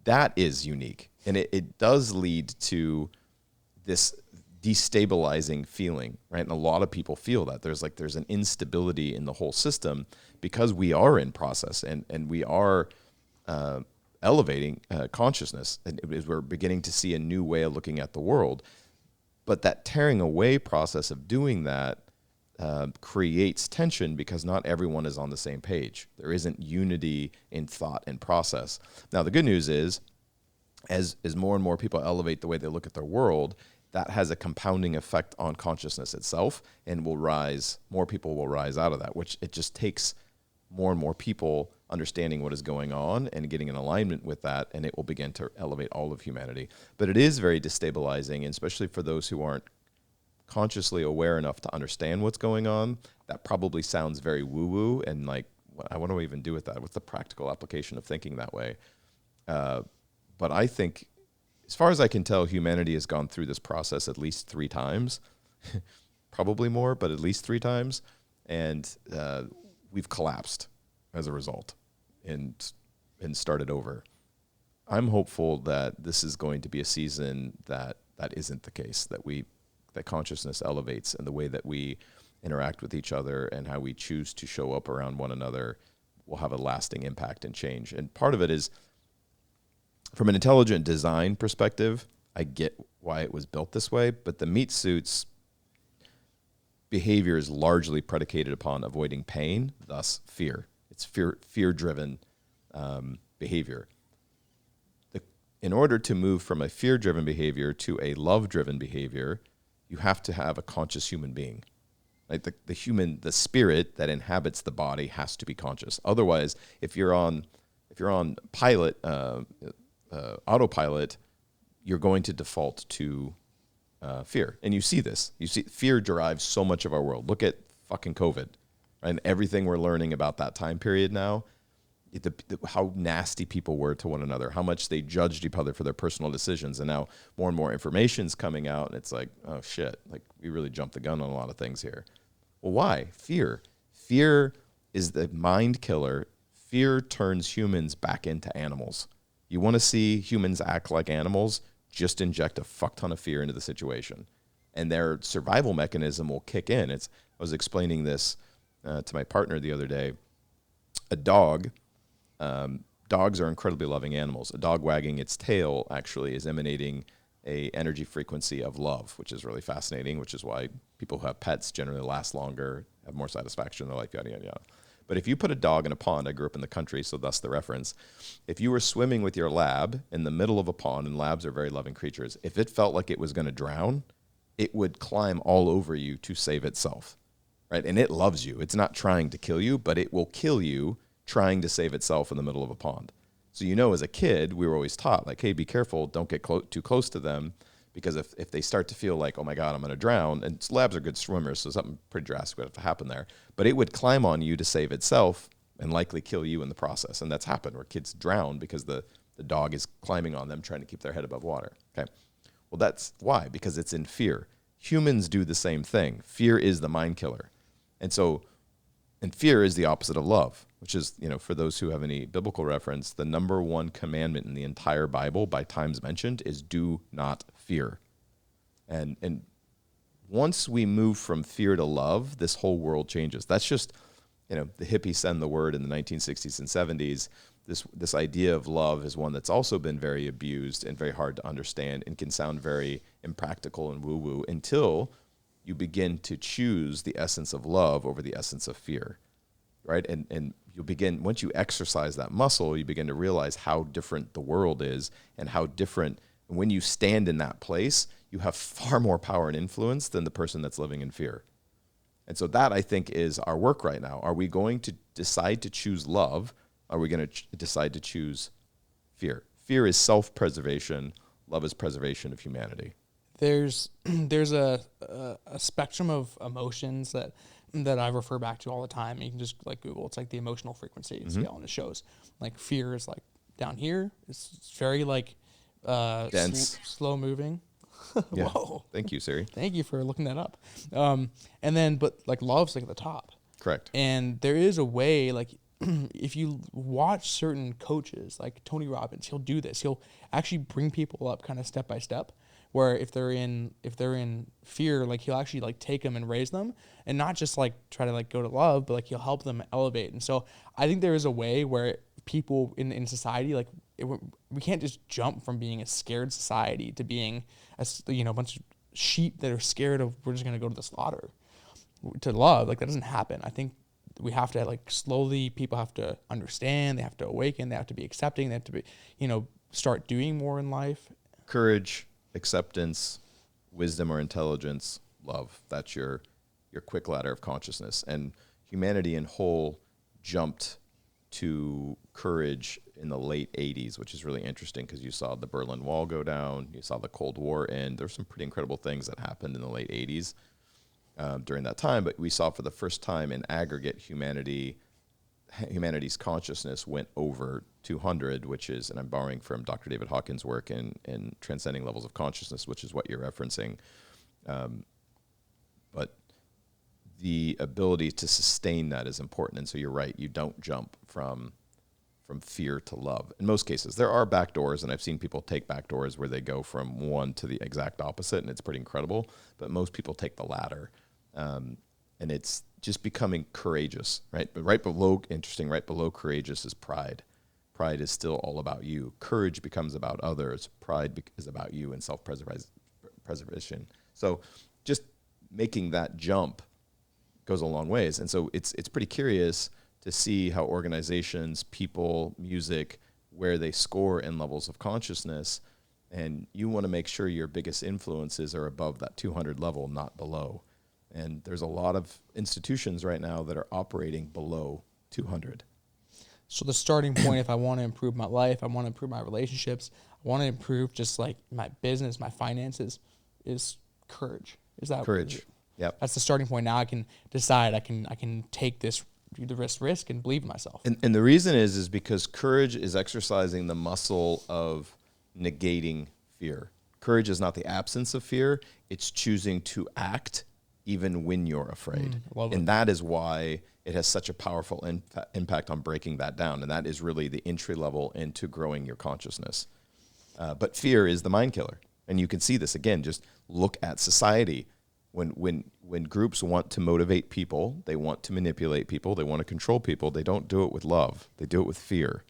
that is unique. And it does lead to this destabilizing feeling, right? And a lot of people feel that. There's an instability in the whole system because we are in process and we are elevating consciousness. And we're beginning to see a new way of looking at the world. But that tearing away process of doing that creates tension because not everyone is on the same page. There isn't unity in thought and process. Now, the good news is, as more and more people elevate the way they look at their world, that has a compounding effect on consciousness itself, and more people will rise out of that, which it just takes more and more people understanding what is going on and getting in alignment with that, and it will begin to elevate all of humanity. But it is very destabilizing, and especially for those who aren't consciously aware enough to understand what's going on. That probably sounds very woo-woo and like, what do I even do with that? What's the practical application of thinking that way? But I think, as far as I can tell, humanity has gone through this process at least 3 times, probably more, but at least 3 times. And we've collapsed as a result and started over. I'm hopeful that this is going to be a season that isn't the case, that consciousness elevates, and the way that we interact with each other and how we choose to show up around one another will have a lasting impact and change. And part of it is, from an intelligent design perspective, I get why it was built this way, but the meat suit's behavior is largely predicated upon avoiding pain, thus fear. It's fear-driven behavior. In order to move from a fear-driven behavior to a love-driven behavior, you have to have a conscious human being. Like the spirit that inhabits the body has to be conscious. Otherwise, if you're on pilot, autopilot, you're going to default to fear. And you see this. You see fear derives so much of our world. Look at fucking COVID and everything we're learning about that time period now. How nasty people were to one another, how much they judged each other for their personal decisions. And now more and more information's coming out, and it's like, oh shit, like we really jumped the gun on a lot of things here. Well, why? Fear. Fear is the mind killer. Fear turns humans back into animals. You want to see humans act like animals? just inject a fuck ton of fear into the situation, and their survival mechanism will kick in. I was explaining this to my partner the other day. A dog, dogs are incredibly loving animals. A dog wagging its tail actually is emanating a energy frequency of love, which is really fascinating, which is why people who have pets generally last longer, have more satisfaction in their life, yada, yada, yada. But if you put a dog in a pond, I grew up in the country, so thus the reference. If you were swimming with your lab in the middle of a pond, and labs are very loving creatures, if it felt like it was going to drown, it would climb all over you to save itself, right? And it loves you. It's not trying to kill you, but it will kill you trying to save itself in the middle of a pond. So, as a kid, we were always taught, like, hey, be careful, don't get too close to them, because if they start to feel like, oh my God, I'm going to drown, and labs are good swimmers, so something pretty drastic would have to happen there, but it would climb on you to save itself and likely kill you in the process. And that's happened where kids drown because the dog is climbing on them, trying to keep their head above water. Okay. Well, that's why, because it's in fear. Humans do the same thing. Fear is the mind killer. And fear is the opposite of love, which is, for those who have any biblical reference, the number one commandment in the entire Bible by times mentioned is do not fear. And once we move from fear to love, this whole world changes. That's just, the hippies send the word in the 1960s and 70s. This idea of love is one that's also been very abused and very hard to understand and can sound very impractical and woo-woo until you begin to choose the essence of love over the essence of fear, right? And you'll begin, once you exercise that muscle, you begin to realize how different the world is and how different, when you stand in that place, you have far more power and influence than the person that's living in fear. And so that, I think, is our work right now. Are we going to decide to choose love? Are we going to decide to choose fear? Fear is self-preservation. Love is preservation of humanity. There's a spectrum of emotions that I refer back to all the time. You can just like Google. It's like the emotional frequency scale, and it shows like fear is like down here. It's very like dense, slow moving. Yeah. Whoa! Thank you, Siri. Thank you for looking that up. And then, but like love's like at the top. Correct. And there is a way, like if you watch certain coaches, like Tony Robbins, he'll do this. He'll actually bring people up kind of step by step. Where if they're in fear, like he'll actually like take them and raise them, and not just like try to like go to love, but like he'll help them elevate. And so I think there is a way where people in society, like we can't just jump from being a scared society to being a bunch of sheep that are scared of we're just gonna go to the slaughter to love. Like that doesn't happen. I think we have to like slowly. People have to understand. They have to awaken. They have to be accepting. They have to be start doing more in life. Courage, acceptance, wisdom or intelligence, love. That's your quick ladder of consciousness. And humanity in whole jumped to courage in the late 80s, which is really interesting because you saw the Berlin Wall go down, you saw the Cold War end. There's some pretty incredible things that happened in the late 80s during that time, but we saw for the first time in aggregate humanity's consciousness went over 200, which is, and I'm borrowing from Dr. David Hawkins' work in Transcending Levels of Consciousness, which is what you're referencing. But the ability to sustain that is important. And so you're right, you don't jump from fear to love. In most cases, there are back doors, and I've seen people take back doors where they go from one to the exact opposite, and it's pretty incredible. But most people take the latter. And it's just becoming courageous, right? But right below courageous is pride. Pride is still all about you. Courage becomes about others. Pride is about you and self-preservation. So just making that jump goes a long ways. And so it's pretty curious to see how organizations, people, music, where they score in levels of consciousness. And you want to make sure your biggest influences are above that 200 level, not below. And there's a lot of institutions right now that are operating below 200. So the starting point, if I want to improve my life, I want to improve my relationships, I want to improve just like my business, my finances, is courage. Is that courage? Yep. That's the starting point. Now I can decide. I can take this risk and believe in myself. And the reason is because courage is exercising the muscle of negating fear. Courage is not the absence of fear. It's choosing to act even when you're afraid. And that is why it has such a powerful impact on breaking that down. And that is really the entry level into growing your consciousness. But fear is the mind killer. And you can see this again, just look at society. When groups want to motivate people, they want to manipulate people, they want to control people, they don't do it with love. They do it with fear,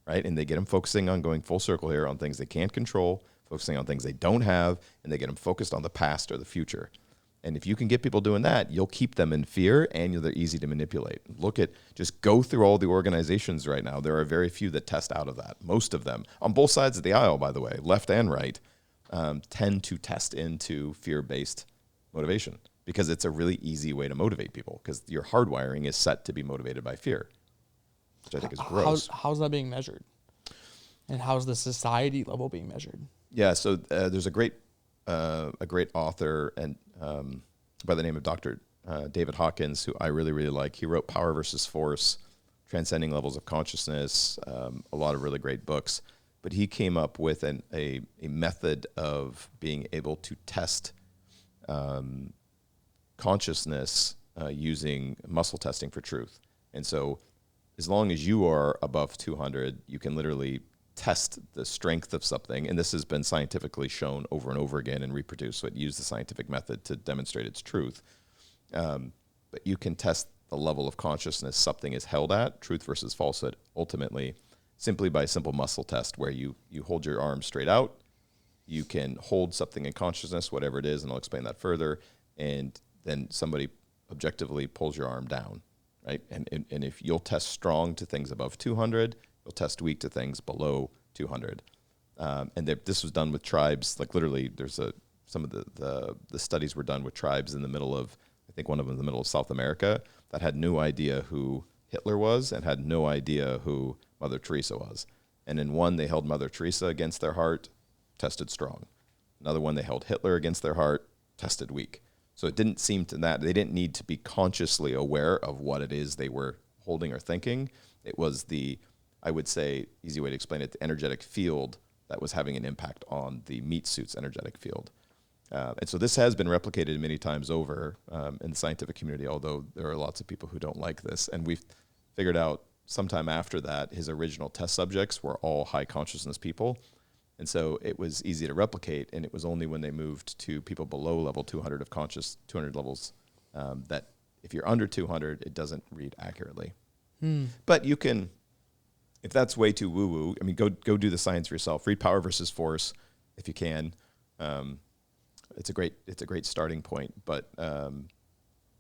right? And they get them focusing on going full circle here on things they can't control, focusing on things they don't have, and they get them focused on the past or the future. And if you can get people doing that, you'll keep them in fear and they're easy to manipulate. Just go through all the organizations right now. There are very few that test out of that. Most of them, on both sides of the aisle, by the way, left and right, tend to test into fear-based motivation because it's a really easy way to motivate people because your hardwiring is set to be motivated by fear, which I think is gross. How's that being measured? And how's the society level being measured? Yeah, so there's a great author and by the name of Dr. David Hawkins, who I really, really like. He wrote Power versus Force, Transcending Levels of Consciousness, a lot of really great books. But he came up with a method of being able to test consciousness using muscle testing for truth. And so as long as you are above 200, you can literally test the strength of something, and this has been scientifically shown over and over again and reproduced, so it used the scientific method to demonstrate its truth. But you can test the level of consciousness something is held at, truth versus falsehood, ultimately, simply by a simple muscle test where you hold your arm straight out, you can hold something in consciousness, whatever it is, and I'll explain that further, and then somebody objectively pulls your arm down, right? And if you'll test strong to things above 200, you'll test weak to things below 200. This was done with tribes, like literally some of the studies were done with tribes in the middle of, I think one of them in the middle of South America, that had no idea who Hitler was and had no idea who Mother Teresa was. And in one, they held Mother Teresa against their heart, tested strong. Another one, they held Hitler against their heart, tested weak. So it didn't seem to that, they didn't need to be consciously aware of what it is they were holding or thinking. It was I would say, easy way to explain it, the energetic field that was having an impact on the meat suit's energetic field. And so this has been replicated many times over in the scientific community, although there are lots of people who don't like this. And we've figured out sometime after that, his original test subjects were all high consciousness people. And so it was easy to replicate, and it was only when they moved to people below level 200 of 200 levels, that if you're under 200, it doesn't read accurately. But you can... If that's way too woo-woo, I mean, go do the science for yourself. Read Power versus Force if you can. It's a great starting point. But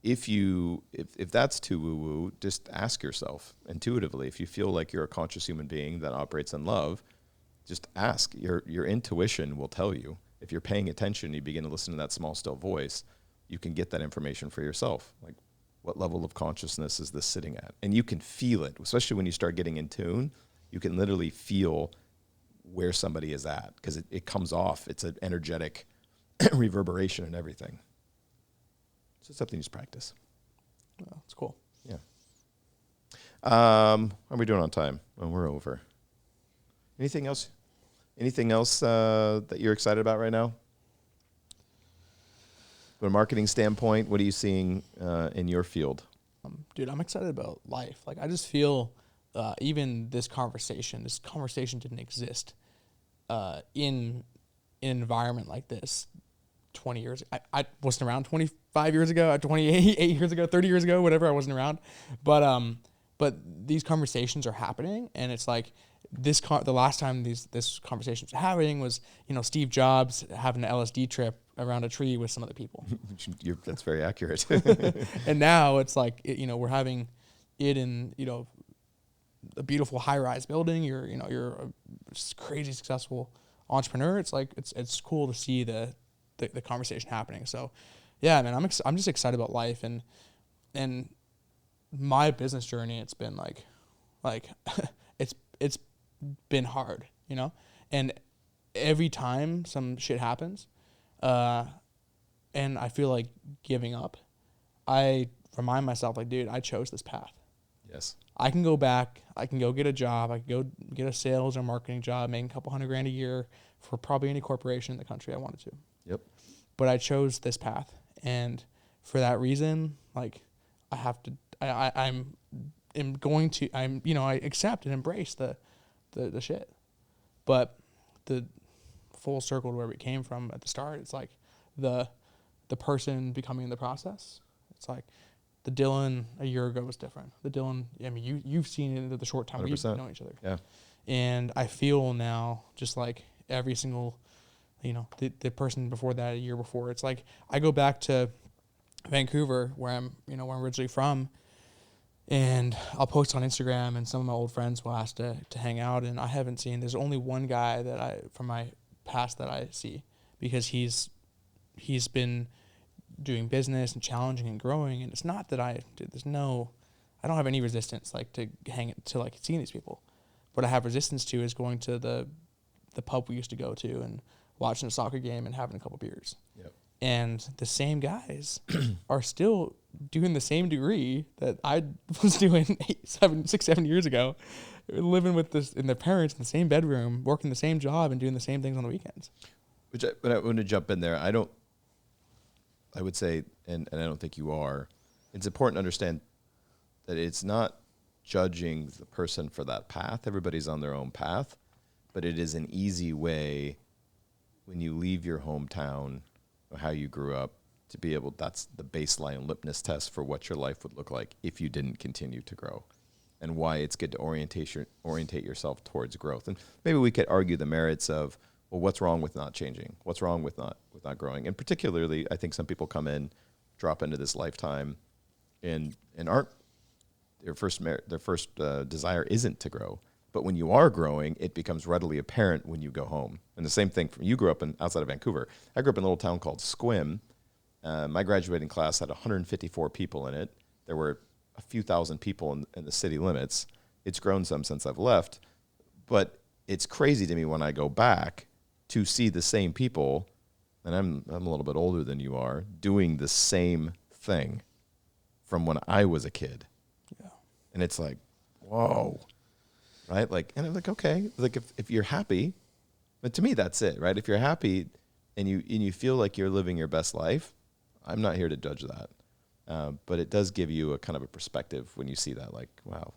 if that's too woo-woo, just ask yourself intuitively. If you feel like you're a conscious human being that operates in love, just ask. Your intuition will tell you. If you're paying attention, you begin to listen to that small, still voice, you can get that information for yourself. Like, what level of consciousness is this sitting at? And you can feel it, especially when you start getting in tune. You can literally feel where somebody is at because it comes off. It's an energetic reverberation and everything. So it's something you just practice. Oh, that's cool. Yeah. How are we doing on time? Well, we're over. Anything else? Anything else that you're excited about right now? From a marketing standpoint, what are you seeing in your field? Dude, I'm excited about life. Like, I just feel even this conversation didn't exist in an environment like this 20 years. I wasn't around 25 years ago, 28 years ago, 30 years ago, whatever. I wasn't around. But these conversations are happening, and it's like the last time this conversation was happening was, Steve Jobs having an LSD trip around a tree with some other people. That's very accurate. And now it's like, we're having it in, a beautiful high-rise building. You're a crazy successful entrepreneur. It's like, it's cool to see the conversation happening. So yeah, man, I'm just excited about life and my business journey. It's been like it's been hard, and every time some shit happens, and I feel like giving up, I remind myself, like, dude, I chose this path. Yes. I can go back. I can go get a job. I can go get a sales or marketing job, making a couple $100,000 a year for probably any corporation in the country I wanted to. Yep. But I chose this path, and for that reason, like, I have to. I accept and embrace the shit, but the full circle to where we came from at the start. It's like the person becoming the process. It's like the Dylan a year ago was different. The Dylan, I mean, you've seen it in the short time 100%. we've known each other. Yeah. And I feel now just like every single, the person before that, a year before, it's like I go back to Vancouver where I'm originally from, and I'll post on Instagram, and some of my old friends will ask to hang out, and I haven't seen, there's only one guy that from my past that I see, because he's been doing business and challenging and growing, and it's not that I don't have any resistance like to seeing these people. What I have resistance to is going to the pub we used to go to and watching a soccer game and having a couple beers. Yep. And the same guys are still doing the same degree that I was doing 6-7 years ago, living with their parents in the same bedroom, working the same job, and doing the same things on the weekends. But I want to jump in there. I would say, and I don't think you are, it's important to understand that it's not judging the person for that path. Everybody's on their own path, but it is an easy way when you leave your hometown or how you grew up to be able, that's the baseline litmus test for what your life would look like if you didn't continue to grow, and why it's good to orientate yourself towards growth. And maybe we could argue the merits of, well, what's wrong with not changing? What's wrong with not growing? And particularly, I think some people come in, drop into this lifetime, and aren't, their first desire isn't to grow. But when you are growing, it becomes readily apparent when you go home. And the same thing, you grew up outside of Vancouver. I grew up in a little town called Squim. My graduating class had 154 people in it. There were a few thousand people in the city limits. It's grown some since I've left. But it's crazy to me when I go back to see the same people, and I'm a little bit older than you are, doing the same thing from when I was a kid. Yeah. And it's like, whoa. Right? Like, and I'm like, okay, like if you're happy, but to me, that's it, right? If you're happy and you feel like you're living your best life, I'm not here to judge that. But it does give you a kind of a perspective when you see that, like, wow,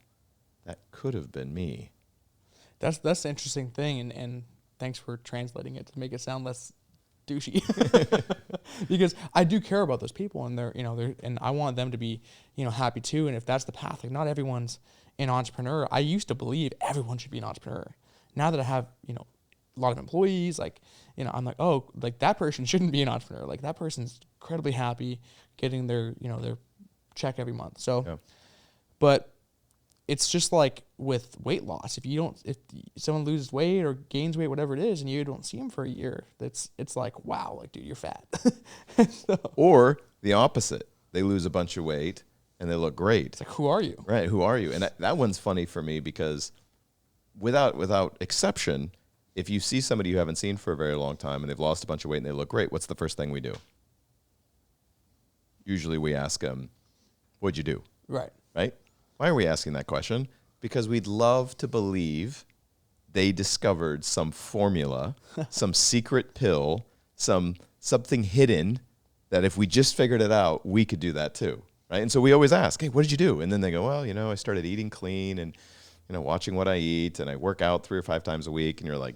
that could have been me. That's the interesting thing. And thanks for translating it to make it sound less douchey, because I do care about those people, and and I want them to be, happy too. And if that's the path, like, not everyone's an entrepreneur. I used to believe everyone should be an entrepreneur. Now that I have, a lot of employees, like, I'm like, oh, like, that person shouldn't be an entrepreneur. Like, that person's incredibly happy getting their check every month. So, yeah. But it's just like with weight loss. If someone loses weight or gains weight, whatever it is, and you don't see them for a year, it's like, wow, like, dude, you're fat. So, or the opposite. They lose a bunch of weight and they look great. It's like, who are you? Right, who are you? And that one's funny for me because without exception, if you see somebody you haven't seen for a very long time and they've lost a bunch of weight and they look great, what's the first thing we do? Usually we ask them, what'd you do? Right. Right? Why are we asking that question? Because we'd love to believe they discovered some formula, some secret pill, something hidden that if we just figured it out, we could do that too. Right? And so we always ask, hey, what did you do? And then they go, well, I started eating clean and, watching what I eat, and I work out 3 or 5 times a week. And you're like,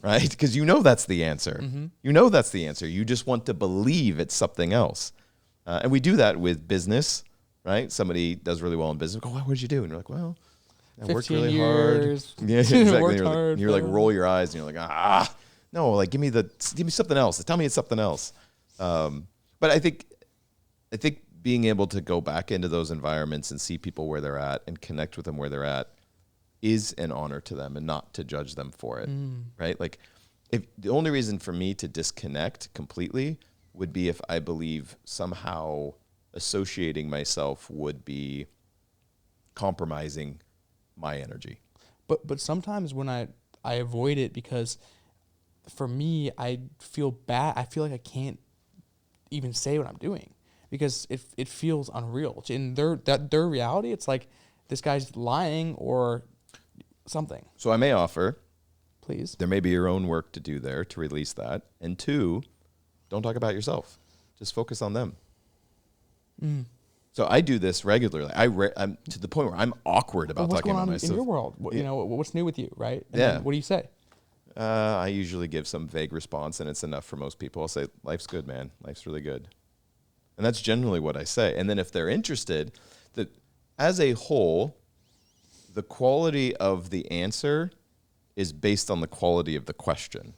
right? Because that's the answer. Mm-hmm. That's the answer. You just want to believe it's something else. And we do that with business, right? Somebody does really well in business. Go, what did you do? And you're like, well, I worked really years, hard. Yeah, exactly. Worked hard, you're like, roll your eyes, and you're like, no, like, give me something else. Tell me it's something else. But I think being able to go back into those environments and see people where they're at and connect with them where they're at is an honor to them, and not to judge them for it, right? Like, if the only reason for me to disconnect completely would be if I believe somehow associating myself would be compromising my energy. But sometimes when I avoid it, because for me, I feel bad. I feel like I can't even say what I'm doing, because it feels unreal. In their reality, it's like this guy's lying or something. So I may offer, please, there may be your own work to do there to release that. And 2, don't talk about yourself. Just focus on them. So I do this regularly. I'm to the point where I'm awkward about talking about myself. What's going on in your world? What's new with you, right? And yeah. what do you say? I usually give some vague response, and it's enough for most people. I'll say, life's good, man. Life's really good. And that's generally what I say. And then if they're interested, that as a whole, the quality of the answer is based on the quality of the question.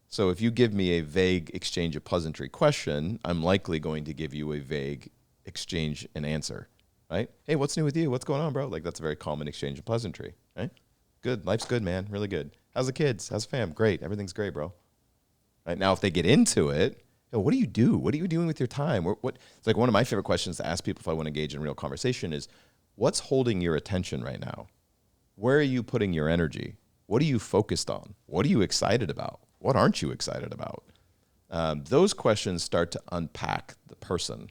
So if you give me a vague exchange of pleasantry question, I'm likely going to give you a vague exchange and answer, right? Hey, what's new with you? What's going on, bro? Like, that's a very common exchange of pleasantry, right? Good. Life's good, man. Really good. How's the kids? How's the fam? Great. Everything's great, bro. Right now, if they get into it, what do you do? What are you doing with your time? What? It's like one of my favorite questions to ask people if I want to engage in real conversation is, what's holding your attention right now? Where are you putting your energy? What are you focused on? What are you excited about? What aren't you excited about? Those questions start to unpack the person.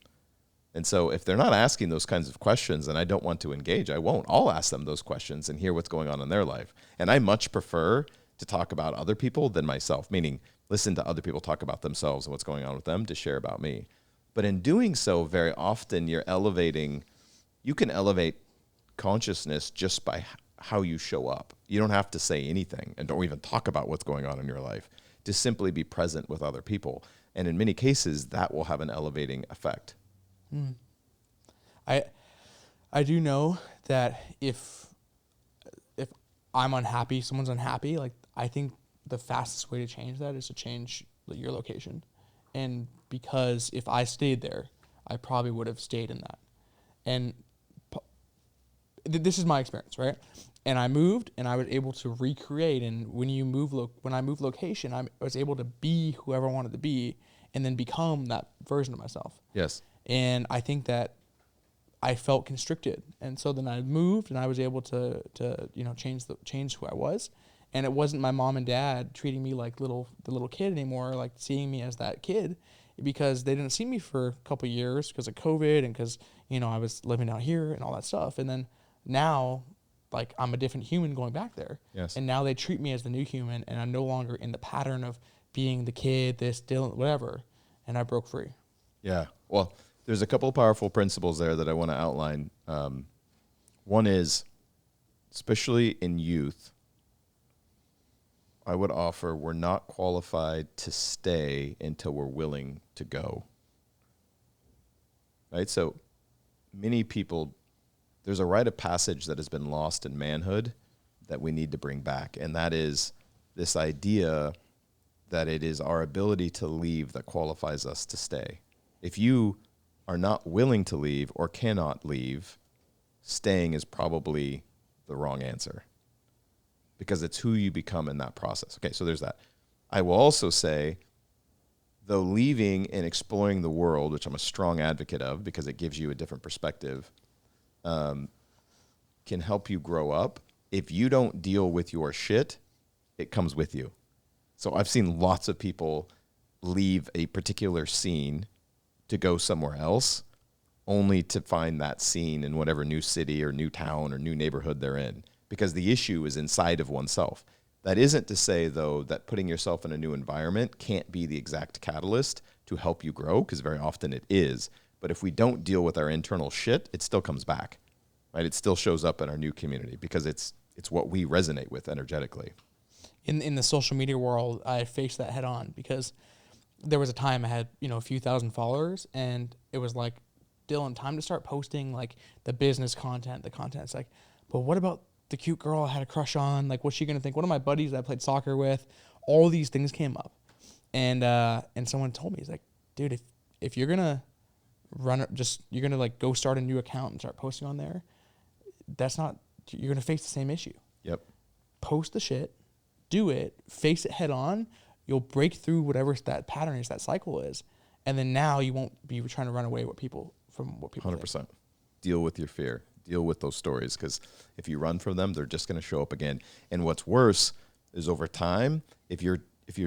And so if they're not asking those kinds of questions and I don't want to engage, I won't. I'll ask them those questions and hear what's going on in their life. And I much prefer to talk about other people than myself, meaning listen to other people talk about themselves and what's going on with them to share about me. But in doing so, very often you can elevate consciousness just by how you show up. You don't have to say anything and don't even talk about what's going on in your life, to simply be present with other people. And in many cases, that will have an elevating effect. I do know that if I'm unhappy, someone's unhappy, like I think the fastest way to change that is to change your location. And because if I stayed there, I probably would have stayed in that. And this is my experience, right? And I moved, and I was able to recreate. And when I moved location, I was able to be whoever I wanted to be, and then become that version of myself. Yes. And I think that I felt constricted, and so then I moved, and I was able to change who I was. And it wasn't my mom and dad treating me like the little kid anymore, like seeing me as that kid, because they didn't see me for a couple of years because of COVID and because I was living out here and all that stuff. And then now, like, I'm a different human going back there. Yes. And now they treat me as the new human, and I'm no longer in the pattern of being the kid, this, Dylan, whatever. And I broke free. Yeah. Well, there's a couple of powerful principles there that I want to outline. One is, especially in youth, I would offer we're not qualified to stay until we're willing to go. Right? So many people, there's a rite of passage that has been lost in manhood that we need to bring back. And that is this idea that it is our ability to leave that qualifies us to stay. If you are not willing to leave or cannot leave, staying is probably the wrong answer, because it's who you become in that process. Okay, so there's that. I will also say, though leaving and exploring the world, which I'm a strong advocate of because it gives you a different perspective, can help you grow up. If you don't deal with your shit, it comes with you. So I've seen lots of people leave a particular scene to go somewhere else, only to find that scene in whatever new city or new town or new neighborhood they're in, because the issue is inside of oneself. That isn't to say, though, that putting yourself in a new environment can't be the exact catalyst to help you grow, because very often it is. But if we don't deal with our internal shit, it still comes back, right? It still shows up in our new community because it's what we resonate with energetically. In the social media world, I faced that head on because there was a time I had, a few thousand followers, and it was like, Dylan, time to start posting like the business content, the content. It's like, but what about the cute girl I had a crush on? Like, what's she going to think? One of my buddies that I played soccer with, all these things came up. And someone told me, he's like, dude, if you're going to you're going to like go start a new account and start posting on there, you're going to face the same issue. Yep. Post the shit, do it, face it head on. You'll break through whatever that pattern is, that cycle is. And then now you won't be trying to run away from what people 100%. think. Deal with your fear. Deal with those stories, because if you run from them, they're just going to show up again. And what's worse is, over time, if your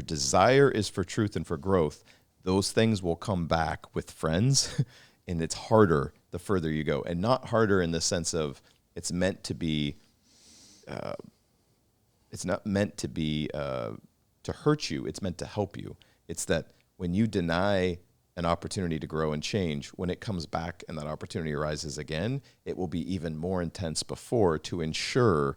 desire is for truth and for growth, those things will come back with friends, and it's harder the further you go. And not harder in the sense of it's meant to be, it's not meant to be to hurt you. It's meant to help you. It's that when you deny an opportunity to grow and change, when it comes back and that opportunity arises again, it will be even more intense before, to ensure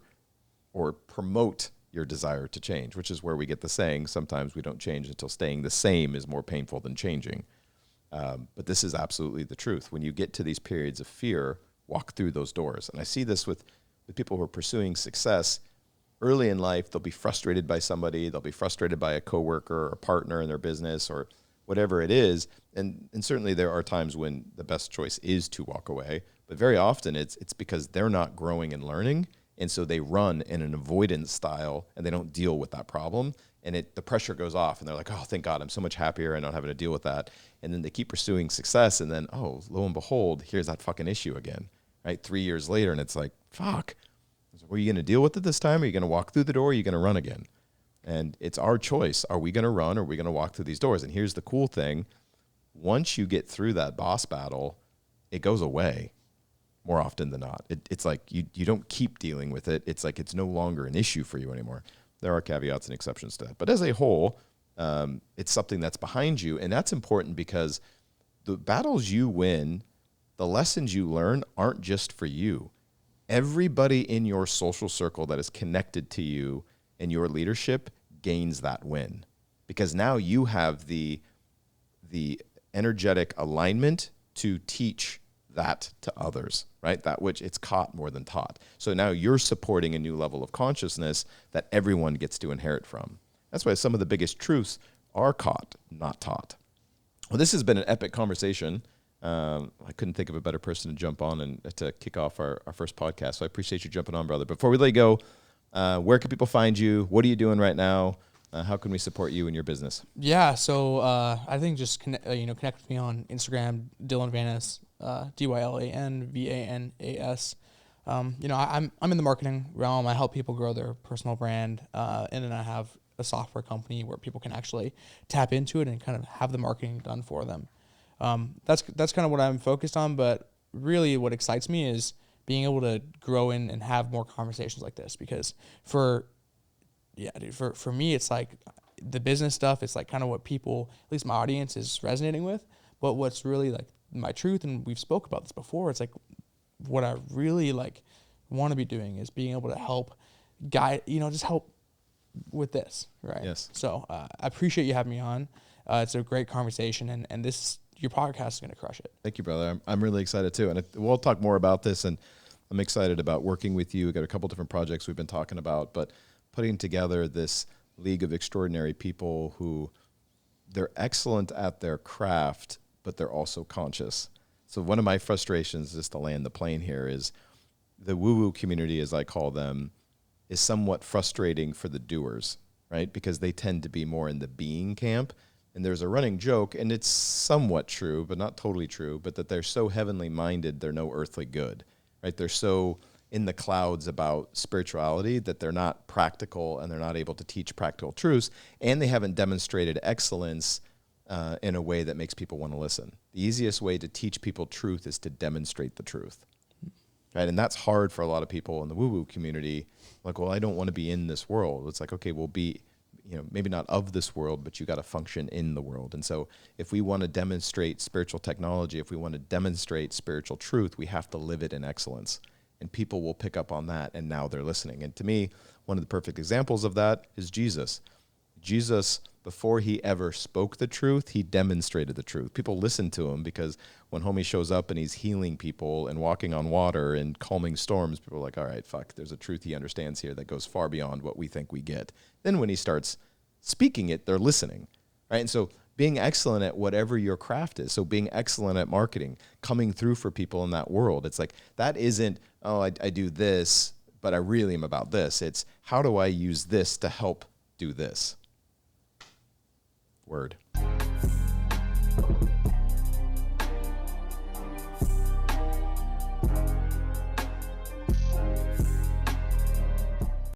or promote your desire to change, which is where we get the saying, sometimes we don't change until staying the same is more painful than changing. But this is absolutely the truth. When you get to these periods of fear, walk through those doors. And I see this with people who are pursuing success. Early in life, they'll be frustrated by somebody, they'll be frustrated by a coworker or a partner in their business or whatever it is. And certainly there are times when the best choice is to walk away. But very often it's because they're not growing and learning. And so they run in an avoidance style and they don't deal with that problem. And the pressure goes off and they're like, oh, thank God, I'm so much happier and not having to deal with that. And then they keep pursuing success. And then, oh, lo and behold, here's that fucking issue again, right? 3 years later. And it's like, fuck, were you going to deal with it this time? Are you going to walk through the door? Or are you going to run again? And it's our choice. Are we going to run or are we going to walk through these doors? And here's the cool thing. Once you get through that boss battle, it goes away more often than not. It's like you don't keep dealing with it. It's like it's no longer an issue for you anymore. There are caveats and exceptions to that. But as a whole, it's something that's behind you. And that's important because the battles you win, the lessons you learn aren't just for you. Everybody in your social circle that is connected to you and your leadership gains that win. Because now you have the energetic alignment to teach that to others, right? That which it's caught more than taught. So now you're supporting a new level of consciousness that everyone gets to inherit from. That's why some of the biggest truths are caught, not taught. Well, this has been an epic conversation. I couldn't think of a better person to jump on and to kick off our first podcast. So I appreciate you jumping on, brother. Before we let you go, where can people find you? What are you doing right now? How can we support you in your business? Yeah, so I think just connect with me on Instagram, Dylan Vanas, DYLANVANAS. I'm in the marketing realm. I help people grow their personal brand, and then I have a software company where people can actually tap into it and kind of have the marketing done for them. That's kind of what I'm focused on. But really, what excites me is being able to grow in and have more conversations like this. Because for me, it's like the business stuff. It's like kind of what people, at least my audience, is resonating with. But what's really like my truth, and we've spoke about this before, it's like what I really like want to be doing is being able to help guide, just help with this, right? Yes. So I appreciate you having me on. It's a great conversation, and your podcast is going to crush it. Thank you, brother. I'm really excited too, and we'll talk more about this. And I'm excited about working with you. We've got a couple different projects we've been talking about, but putting together this league of extraordinary people who they're excellent at their craft, but they're also conscious. So one of my frustrations, just to land the plane here, is the woo-woo community, as I call them, is somewhat frustrating for the doers, right? Because they tend to be more in the being camp. And there's a running joke, and it's somewhat true, but not totally true, but that they're so heavenly minded, they're no earthly good, right? They're so in the clouds about spirituality that they're not practical and they're not able to teach practical truths, and they haven't demonstrated excellence in a way that makes people want to listen. The easiest way to teach people truth is to demonstrate the truth, right? And that's hard for a lot of people in the woo-woo community. Like, well, I don't want to be in this world. It's like, okay, we'll be, maybe not of this world, but you got to function in the world. And so if we want to demonstrate spiritual technology, if we want to demonstrate spiritual truth, we have to live it in excellence. And people will pick up on that, and now they're listening. And to me, one of the perfect examples of that is Jesus. Jesus, before he ever spoke the truth, he demonstrated the truth. People listen to him because when homie shows up and he's healing people and walking on water and calming storms, people are like, all right, fuck, there's a truth he understands here that goes far beyond what we think we get. Then when he starts speaking it, they're listening, right? And so being excellent at whatever your craft is, so being excellent at marketing, coming through for people in that world, it's like, that isn't, oh, I do this, but I really am about this. It's how do I use this to help do this? Word.